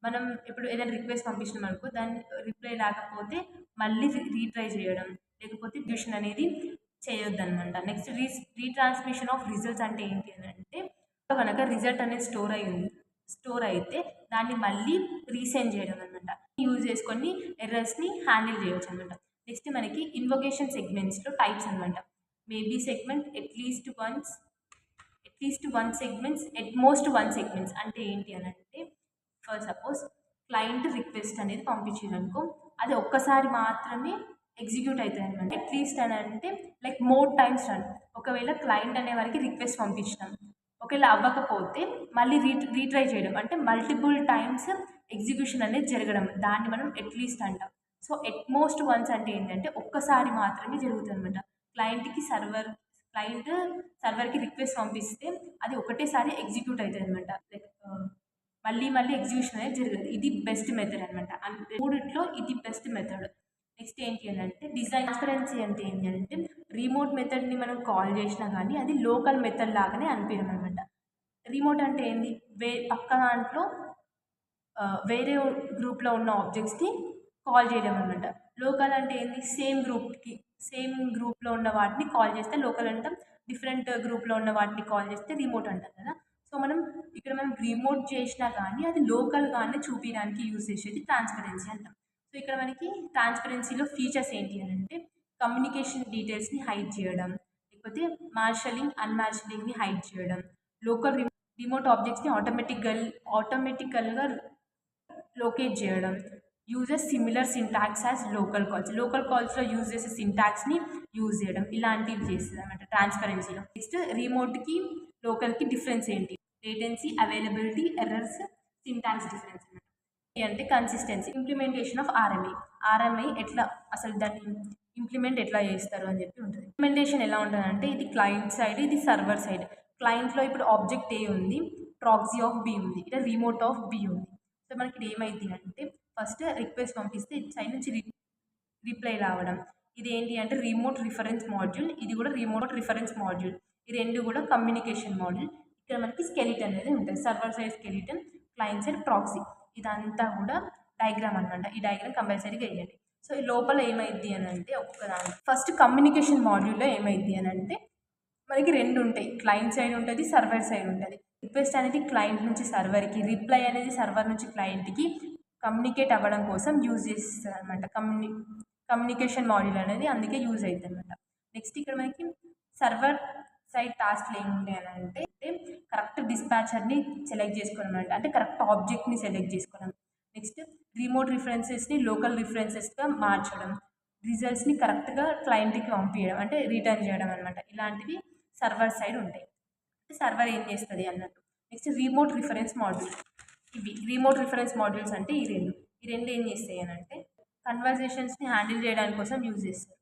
మనం ఇప్పుడు ఏదైనా రిక్వెస్ట్ పంపించినాం అనుకో, దాన్ని రిప్లై రాకపోతే మళ్ళీ రీట్రై చేయడం, లేకపోతే ట్యూషన్ అనేది చేయొద్దు అనమాట. నెక్స్ట్ రీట్రాన్స్మిషన్ ఆఫ్ రిజల్ట్స్ అంటే ఏంటి అని అంటే కనుక రిజల్ట్ అనేది స్టోర్ అయితే దాన్ని మళ్ళీ రీసెండ్ చేయడం అనమాట. యూజ్ చేసుకొని ఎర్రర్స్ని హ్యాండిల్ చేయవచ్చు అనమాట. నెక్స్ట్ మనకి ఇన్వొకేషన్ సెగ్మెంట్స్లో టైప్స్ అనమాట. Maybe segment, at least one segments, at most 1 segments. అంటే ఏంటి అని అంటే ఫర్ సపోజ్ క్లయింట్ రిక్వెస్ట్ అనేది పంపించారనుకో, అది ఒక్కసారి మాత్రమే ఎగ్జిక్యూట్ అవుతుంది అనమాట. అట్లీస్ట్ అని అంటే లైక్ మోర్ టైమ్స్ రన్. ఒకవేళ క్లయింట్ అనే వారికి రిక్వెస్ట్ పంపించినాం, ఒకవేళ అవ్వకపోతే మళ్ళీ రీట్రై చేయడం, అంటే మల్టిపుల్ టైమ్స్ ఎగ్జిక్యూషన్ అనేది జరగడం, దాన్ని మనం అట్లీస్ట్ అంటాం. సో ఎట్మోస్ట్ వన్స్ అంటే ఏంటంటే ఒక్కసారి మాత్రమే జరుగుతుంది అనమాట. క్లయింట్ సర్వర్కి రిక్వెస్ట్ పంపిస్తే అది ఒకటేసారి ఎగ్జిక్యూట్ అవుతుంది అనమాట. లైక్ మళ్ళీ ఎగ్జిక్యూషన్ అనేది జరగదు. ఇది బెస్ట్ మెథడ్ అనమాట. అంటే మూడిట్లో ఇది బెస్ట్ మెథడ్. నెక్స్ట్ ఏంటి అని అంటే డిజైన్ ట్రాన్స్పరెన్సీ అంటే ఏంటి అంటే రిమోట్ మెథడ్ని మనం కాల్ చేసినా కానీ అది లోకల్ మెథడ్ లాగానే అనిపించడం అనమాట. రిమోట్ అంటే ఏంది, పక్క దాంట్లో వేరే గ్రూప్లో ఉన్న ఆబ్జెక్ట్స్ని కాల్ చేయడం అనమాట. లోకల్ అంటే ఏంది, సేమ్ గ్రూప్లో ఉన్న వాటిని కాల్ చేస్తే లోకల్ అంటాం, డిఫరెంట్ గ్రూప్లో ఉన్న వాటిని కాల్ చేస్తే రిమోట్ అంటాం కదా. సో మనం రిమోట్ చేసినా కానీ అది లోకల్గానే చూపించడానికి యూజ్ చేసేది ట్రాన్స్పరెన్సీ అంటాం. సో ఇక్కడ మనకి ట్రాన్స్పరెన్సీలో ఫీచర్స్ ఏంటి అని అంటే కమ్యూనికేషన్ డీటెయిల్స్ని హైడ్ చేయడం, లేకపోతే అన్మార్షలింగ్ని హైడ్ చేయడం, లోకల్ రిమోట్ ఆబ్జెక్ట్స్ని ఆటోమేటికల్గా లొకేట్ చేయడం, uses similar syntax as local కాల్స్లో యూజ్ చేసే సింటాక్స్ని యూజ్ చేయడం, ఇలాంటివి చేస్తుంది అనమాట ట్రాన్స్పరెన్సీలో. నెక్స్ట్ రిమోట్కి లోకల్కి డిఫరెన్స్ ఏంటి, latency, availability, errors, syntax difference అనమాట. అంటే కన్సిస్టెన్సీ, ఇంప్లిమెంటేషన్ ఆఫ్ ఆర్ఎంఐ ఎట్లా అసలు దాన్ని ఇంప్లిమెంట్ ఎట్లా చేస్తారు అని చెప్పి ఉంటుంది. ఇంప్లిమెంటేషన్ ఎలా ఉంటుంది అంటే ఇది క్లయింట్ సైడ్, ఇది సర్వర్ సైడ్. క్లయింట్లో ఇప్పుడు ఆబ్జెక్ట్ ఏ ఉంది, ప్రాక్సీ ఆఫ్ బి ఉంది, ఇక్కడ రిమోట్ ఆఫ్ బి ఉంది. సో మనకి ఇది ఏమైంది అంటే ఫస్ట్ రిక్వెస్ట్ పంపిస్తే ఇటు సైడ్ నుంచి రిప్లై రావడం, ఇది ఏంటి అంటే రిమోట్ రిఫరెన్స్ మాడ్యూల్, ఇది కూడా రిమోట్ రిఫరెన్స్ మాడ్యూల్. ఈ రెండు కూడా కమ్యూనికేషన్ మాడ్యూల్. ఇక్కడ మనకి స్కెలిటన్ అనేది ఉంటుంది, server side skeleton, client side proxy. ఇదంతా కూడా డయాగ్రామ్ అనమాట. ఈ డయాగ్రామ్ కంపల్సరీగా వేయండి. సో ఈ లోపల ఏమైంది అని అంటే ఒక్కదాని ఫస్ట్ కమ్యూనికేషన్ మాడ్యూల్లో ఏమైంది అని అంటే మనకి 2 ఉంటాయి, క్లయింట్ సైడ్ ఉంటుంది, సర్వర్ సైడ్ ఉంటుంది. రిక్వెస్ట్ అనేది క్లయింట్ నుంచి సర్వర్కి, రిప్లై అనేది సర్వర్ నుంచి క్లయింట్కి కమ్యూనికేట్ అవ్వడం కోసం యూజ్ చేస్తుంది అనమాట. కమ్యూనికేషన్ మాడ్యూల్ అనేది అందుకే యూజ్ అవుతుంది అనమాట. నెక్స్ట్ ఇక్కడ మనకి సర్వర్ సైడ్ టాస్క్లు ఏముంటాయి అని అంటే కరెక్ట్ డిస్పాచర్ని సెలెక్ట్ చేసుకోవడం అనమాట, అంటే కరెక్ట్ ఆబ్జెక్ట్ని సెలెక్ట్ చేసుకోవడం. నెక్స్ట్ రిమోట్ రిఫరెన్సెస్ని లోకల్ రిఫరెన్సెస్గా మార్చడం, రిజల్ట్స్ని కరెక్ట్గా క్లయింట్కి పంపించడం, అంటే రిటర్న్ చేయడం అనమాట. ఇలాంటివి సర్వర్ సైడ్ ఉంటాయి. సర్వర్ ఏం చేస్తుంది అన్నట్టు. Next remote reference module. ఇవి రిమోట్ రిఫరెన్స్ మాడ్యూల్స్ అంటే ఈ రెండు ఏం చేస్తాయి అని అంటే కన్వర్జేషన్స్ని హ్యాండిల్ చేయడానికి కోసం యూజ్ చేస్తారు.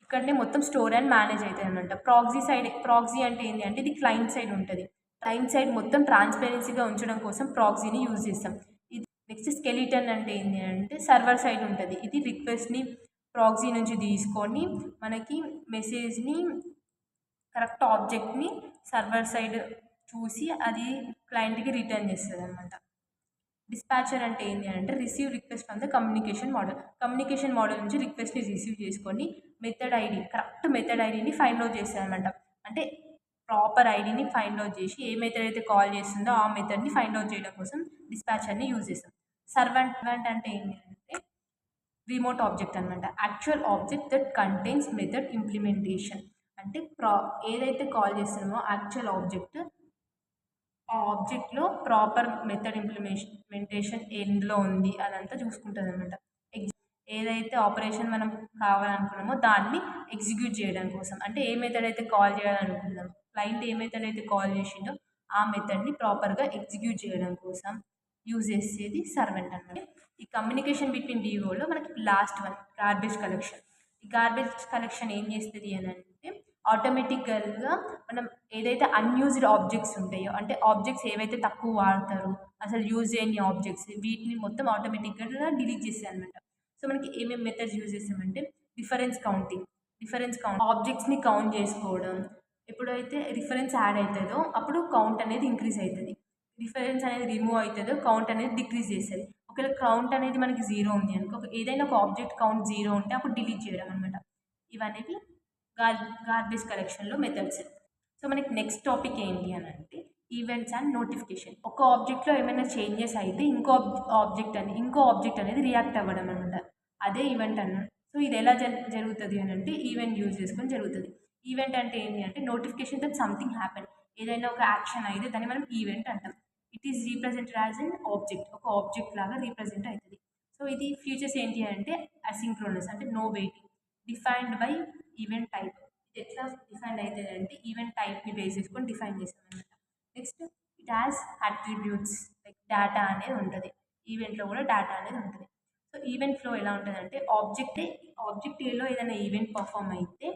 ఇక్కడనే మొత్తం స్టోర్ అండ్ మేనేజ్ అవుతాయి అనమాట. ప్రాక్సీ అంటే ఏంటి అంటే ఇది క్లయింట్ సైడ్ ఉంటుంది. క్లయింట్ సైడ్ మొత్తం ట్రాన్స్పరెన్సీగా ఉంచడం కోసం ప్రాక్సీని యూజ్ చేస్తాం. ఇది నెక్స్ట్ స్కెలిటన్ అంటే ఏంటి అంటే సర్వర్ సైడ్ ఉంటుంది. ఇది రిక్వెస్ట్ని ప్రాక్సీ నుంచి తీసుకొని మనకి మెసేజ్ని కరెక్ట్ ఆబ్జెక్ట్ని సర్వర్ సైడ్ చూసి అది క్లయింట్కి రిటర్న్ చేస్తుంది అనమాట. డిస్పాచర్ అంటే ఏంటి అంటే receive request from the communication model. Communication model నుంచి రిక్వెస్ట్ని రిసీవ్ చేసుకొని మెథడ్ ఐడి కరెక్ట్ మెథడ్ ఐడిని ఫైండ్ అవుట్ చేస్తారనమాట. అంటే ప్రాపర్ ఐడిని ఫైండ్ అవుట్ చేసి ఏ మెథడ్ అయితే కాల్ చేస్తుందో ఆ మెథడ్ని ఫైండ్ అవుట్ చేయడం కోసం డిస్పాచర్ని యూజ్ చేస్తాం. సర్వెంట్ అంటే ఏంటి అంటే రిమోట్ ఆబ్జెక్ట్ అనమాట. Actual object that contains method implementation. అంటే ఏదైతే కాల్ చేస్తున్నామో యాక్చువల్ ఆబ్జెక్ట్, ఆ ఆబ్జెక్ట్లో ప్రాపర్ మెథడ్ ఇంప్లిమెంటేషన్ ఎందులో ఉంది అదంతా చూసుకుంటుంది అనమాట. ఏదైతే ఆపరేషన్ మనం కావాలనుకున్నామో దాన్ని ఎగ్జిక్యూట్ చేయడం కోసం, అంటే ఏ మెథడ్ అయితే కాల్ చేయాలనుకుందాం, క్లయింట్ ఏ మెథడ్ అయితే కాల్ చేసిండో ఆ మెథడ్ని ప్రాపర్గా ఎగ్జిక్యూట్ చేయడం కోసం యూజ్ చేసేది సర్వెంట్ అనమాట. ఈ కమ్యూనికేషన్ బిట్వీన్ డిఓలో మనకి లాస్ట్ వన్ గార్బేజ్ కలెక్షన్. ఈ గార్బేజ్ కలెక్షన్ ఏం చేస్తుంది అని అంటే ఆటోమేటిక్గా మనం ఏదైతే అన్యూజ్డ్ ఆబ్జెక్ట్స్ ఉంటాయో, అంటే ఆబ్జెక్ట్స్ ఏవైతే తక్కువ వాడతారో అసలు యూజ్ చేయని ఆబ్జెక్ట్స్, వీటిని మొత్తం ఆటోమేటిక్గా డిలీట్ చేస్తాయి అనమాట. సో మనకి ఏమేమి మెథడ్స్ యూజ్ చేస్తామంటే రిఫరెన్స్ కౌంటింగ్. ఆబ్జెక్ట్స్ని కౌంట్ చేసుకోవడం. ఎప్పుడైతే రిఫరెన్స్ యాడ్ అవుతుందో అప్పుడు కౌంట్ అనేది ఇంక్రీజ్ అవుతుంది. రిఫరెన్స్ అనేది రిమూవ్ అవుతుందో కౌంట్ అనేది డిక్రీజ్ చేస్తుంది. ఒకవేళ కౌంట్ అనేది మనకి 0 ఉంది అనుకో, ఏదైనా ఒక ఆబ్జెక్ట్ కౌంట్ 0 ఉంటే అప్పుడు డిలీట్ చేయడం అనమాట. ఇవనేవి గార్బేజ్ కలెక్షన్లో మెథడ్స్. సో మనకి నెక్స్ట్ టాపిక్ ఏంటి అని అంటే ఈవెంట్స్ అండ్ నోటిఫికేషన్. ఒక ఆబ్జెక్ట్లో ఏమైనా చేంజెస్ అయితే ఇంకో ఆబ్జెక్ట్ అనేది రియాక్ట్ అవ్వడం అనమాట. అదే ఈవెంట్ అన్నమాట. సో ఇది ఎలా జరుగుతుంది అని అంటే ఈవెంట్ యూజ్ చేసుకొని జరుగుతుంది. ఈవెంట్ అంటే ఏంటి అంటే నోటిఫికేషన్ దట్ సంథింగ్ హ్యాపెన్. ఏదైనా ఒక యాక్షన్ అయితే దాన్ని మనం ఈవెంట్ అంటాం. It is represented as an object. ఒక ఆబ్జెక్ట్ లాగా రీప్రజెంట్ అవుతుంది. సో ఇది ఫీచర్స్ ఏంటి అంటే అసింక్రోనస్, అంటే no waiting, defined by event type. ఇది ఎట్లా డిఫైన్ అవుతుంది అంటే ఈవెంట్ టైప్ని బేస్ చేసుకొని డిఫైన్ చేస్తాం అనమాట. Next it has attributes, like data అనేది ఉంటుంది. ఈవెంట్లో కూడా డేటా అనేది ఉంటుంది. సో ఈవెంట్ ఫ్లో ఎలా ఉంటుంది అంటే ఆబ్జెక్ట్ ఏలో ఏదైనా ఈవెంట్ పర్ఫామ్ అయితే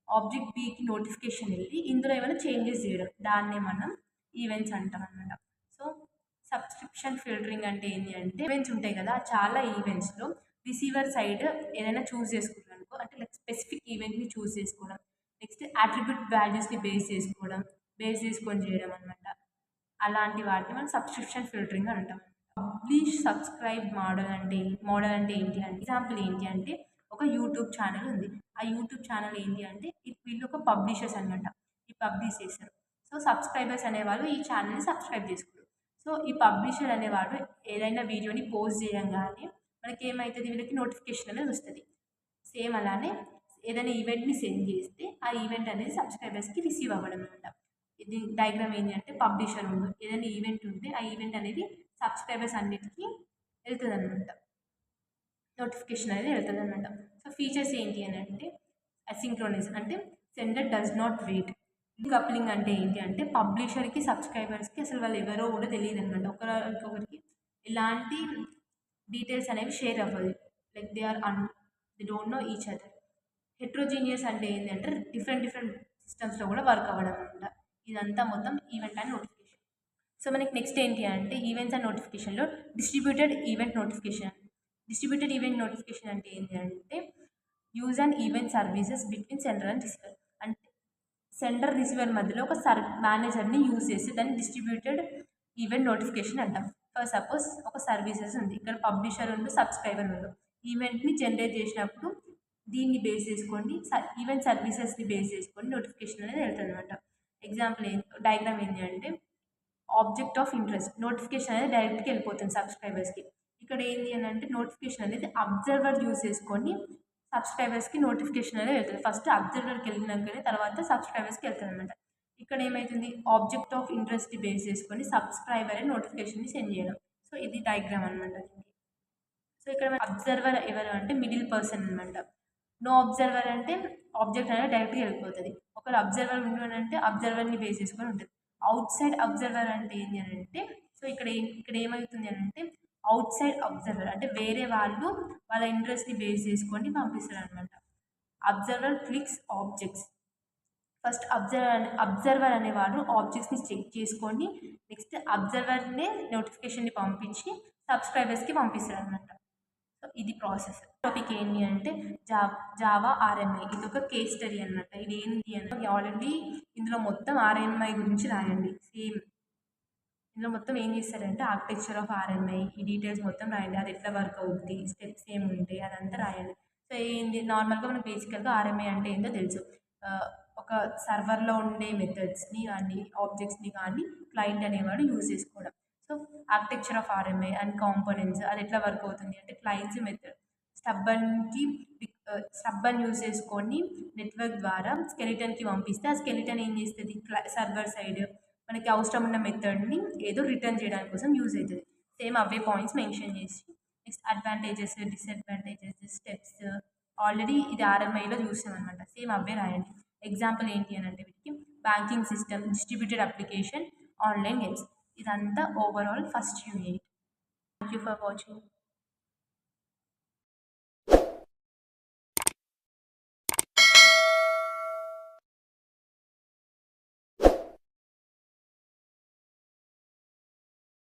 ఆబ్జెక్ట్ బికి నోటిఫికేషన్ వెళ్ళి ఇందులో ఏమైనా చేంజెస్ చేయడం, దాన్నే మనం ఈవెంట్స్ అంటాం అనమాట. సో సబ్స్క్రిప్షన్ ఫిల్టరింగ్ అంటే ఏంటి అంటే ఈవెంట్స్ ఉంటాయి కదా, చాలా ఈవెంట్స్లో రిసీవర్ సైడ్ ఏదైనా చూస్ చేసుకున్నాం అనుకో, అంటే లైక్ స్పెసిఫిక్ ఈవెంట్ని చూస్ చేసుకోవడం. నెక్స్ట్ అట్రిబ్యూట్ వాల్యూస్ని బేస్ చేసుకొని చేయడం అనమాట. అలాంటి వాటిని మనం సబ్స్క్రిప్షన్ ఫిల్టరింగ్ అని అంటాం. పబ్లిష్ సబ్స్క్రైబ్ మోడల్ అంటే ఏంటి అంటే ఎగ్జాంపుల్ ఏంటి అంటే ఒక యూట్యూబ్ ఛానల్ ఉంది. ఆ యూట్యూబ్ ఛానల్ ఏంటి అంటే వీళ్ళు ఒక పబ్లిషర్స్ అనమాట. ఈ పబ్లిష్ చేస్తారు. సో సబ్స్క్రైబర్స్ అనేవాళ్ళు ఈ ఛానల్ని సబ్స్క్రైబ్ చేసుకుంటారు. సో ఈ పబ్లిషర్ అనేవాడు ఏదైనా వీడియోని పోస్ట్ చేయగానే మనకి ఏమవుతుంది, వీళ్ళకి నోటిఫికేషన్ అనేది వస్తుంది. సేమ్ అలానే ఏదైనా ఈవెంట్ని సెండ్ చేస్తే ఆ ఈవెంట్ అనేది సబ్స్క్రైబర్స్కి రిసీవ్ అవ్వడం అనమాట. ఇది డయాగ్రామ్ ఏంటి అంటే పబ్లిషర్ ఉంది, ఏదైనా ఈవెంట్ ఉంటే ఆ ఈవెంట్ అనేది సబ్స్క్రైబర్స్ అన్నిటికీ వెళ్తుంది అనమాట, నోటిఫికేషన్ అనేది వెళ్తుంది అనమాట. సో ఫీచర్స్ ఏంటి అని అంటే అసింక్రోనస్, అంటే sender does not wait. Coupling అంటే ఏంటి అంటే పబ్లిషర్కి సబ్స్క్రైబర్స్కి అసలు వాళ్ళు ఎవరో కూడా తెలియదు అనమాట. ఒకరికి ఎలాంటి డీటెయిల్స్ అనేవి షేర్ అవ్వదు, like they don't know each other. Heterogeneous అంటే ఏంటంటే డిఫరెంట్ సిస్టమ్స్లో కూడా వర్క్ అవ్వడం అనమాట. ఇదంతా మొత్తం ఈవెంట్ అండ్ నోటిఫికేషన్. సో మనకి నెక్స్ట్ ఏంటి అంటే ఈవెంట్స్ అండ్ నోటిఫికేషన్లో distributed event notification. Distributed event notification అంటే ఏంటి అంటే use and event services between sender and receiver. అంటే సెండర్ రిసీవర్ మధ్యలో ఒక మేనేజర్ని యూజ్ చేసి దాన్ని డిస్ట్రిబ్యూటెడ్ ఈవెంట్ నోటిఫికేషన్ అంటాం. ఫర్ సపోజ్ ఒక సర్వీసెస్ ఉంది, ఇక్కడ పబ్లిషర్ ఉండు, సబ్స్క్రైబర్ ఉండు. ఈవెంట్ని జనరేట్ చేసినప్పుడు దీన్ని బేస్ చేసుకొని ఈవెంట్ సర్వీసెస్ని బేస్ చేసుకొని నోటిఫికేషన్ అనేది వెళ్తుంది అనమాట. ఎగ్జాంపుల్ డయాగ్రామ్ ఏంటి అంటే ఆబ్జెక్ట్ ఆఫ్ ఇంట్రెస్ట్, నోటిఫికేషన్ అనేది డైరెక్ట్గా వెళ్ళిపోతుంది సబ్స్క్రైబర్స్కి. ఇక్కడ ఏంటి అని అంటే నోటిఫికేషన్ అనేది అబ్జర్వర్ యూస్ చేసుకొని సబ్స్క్రైబర్స్కి నోటిఫికేషన్ అనేది వెళ్తుంది. ఫస్ట్ అబ్జర్వర్కి వెళ్ళినాకనే తర్వాత సబ్స్క్రైబర్స్కి వెళ్తుంది అనమాట. ఇక్కడ ఏమవుతుంది, ఆబ్జెక్ట్ ఆఫ్ ఇంట్రెస్ట్ బేస్ చేసుకొని సబ్స్క్రైబర్ నోటిఫికేషన్ని సెండ్ చేయడం. సో ఇది డయాగ్రామ్ అనమాట. సో ఇక్కడ అబ్జర్వర్ ఎవరు అంటే మిడిల్ పర్సన్ అనమాట. నో అబ్జర్వర్ అంటే ఆబ్జెక్ట్ అనేది డైరెక్ట్గా వెళ్ళిపోతుంది. ఒకవేళ అబ్జర్వర్ అంటే అబ్జర్వర్ని బేస్ చేసుకొని ఉంటుంది. అవుట్ సైడ్ అబ్జర్వర్ అంటే ఏంటి అని అంటే, సో ఇక్కడ ఏమవుతుంది అని అంటే అవుట్ సైడ్ అబ్జర్వర్ అంటే వేరే వాళ్ళు వాళ్ళ ఇంట్రెస్ట్ని బేస్ చేసుకొని పంపిస్తారు అనమాట. Observer clicks objects. First observer అనేవాడు ఆబ్జెక్ట్స్ని చెక్ చేసుకొని నెక్స్ట్ అబ్జర్వర్నే నోటిఫికేషన్ని పంపించి సబ్స్క్రైబర్స్కి పంపిస్తారు అనమాట. సో ఇది ప్రాసెస్. టాపిక్ ఏంటి అంటే జావా ఆర్ఎంఐ. ఇది ఒక కేస్ స్టడీ అనమాట. ఇది ఏంటి అంటే ఆల్రెడీ ఇందులో మొత్తం ఆర్ఎంఐ గురించి రాయండి. సేమ్ ఇందులో మొత్తం ఏం చేస్తారంటే ఆర్కిటెక్చర్ ఆఫ్ ఆర్ఎంఐ ఈ డీటెయిల్స్ మొత్తం రాయండి. అది ఎట్లా వర్క్ అవుద్ది, స్టెప్స్ ఏముంటాయి అదంతా రాయండి. సో ఏంది నార్మల్గా మనకు బేసికల్గా ఆర్ఎంఐ అంటే ఏందో తెలుసు. ఒక సర్వర్లో ఉండే మెథడ్స్ని కానీ ఆబ్జెక్ట్స్ని కానీ క్లయింట్ అనేవాడు యూజ్ చేసుకోవడం. So architecture of RMI and components అది ఎట్లా వర్క్ అవుతుంది అంటే క్లయింట్స్ మెథడ్ స్టబ్బన్కి స్టబ్బన్ యూజ్ చేసుకొని నెట్వర్క్ ద్వారా స్కెలిటన్కి పంపిస్తే ఆ స్కెలిటన్ ఏం చేస్తుంది సర్వర్ సైడ్ మనకి అవసరం ఉన్న మెథడ్ని ఏదో రిటర్న్ చేయడానికి కోసం యూజ్ అవుతుంది. సేమ్ అవే పాయింట్స్ మెన్షన్ చేసి next advantages disadvantages steps already ఇది ఆర్ఎంఐలో చూసాం అనమాట. సేమ్ అవే రాయండి. ఎగ్జాంపుల్ ఏంటి అని అంటే వీటికి banking system, distributed application, online games ఇదంతా overall first unit. Thank you for watching.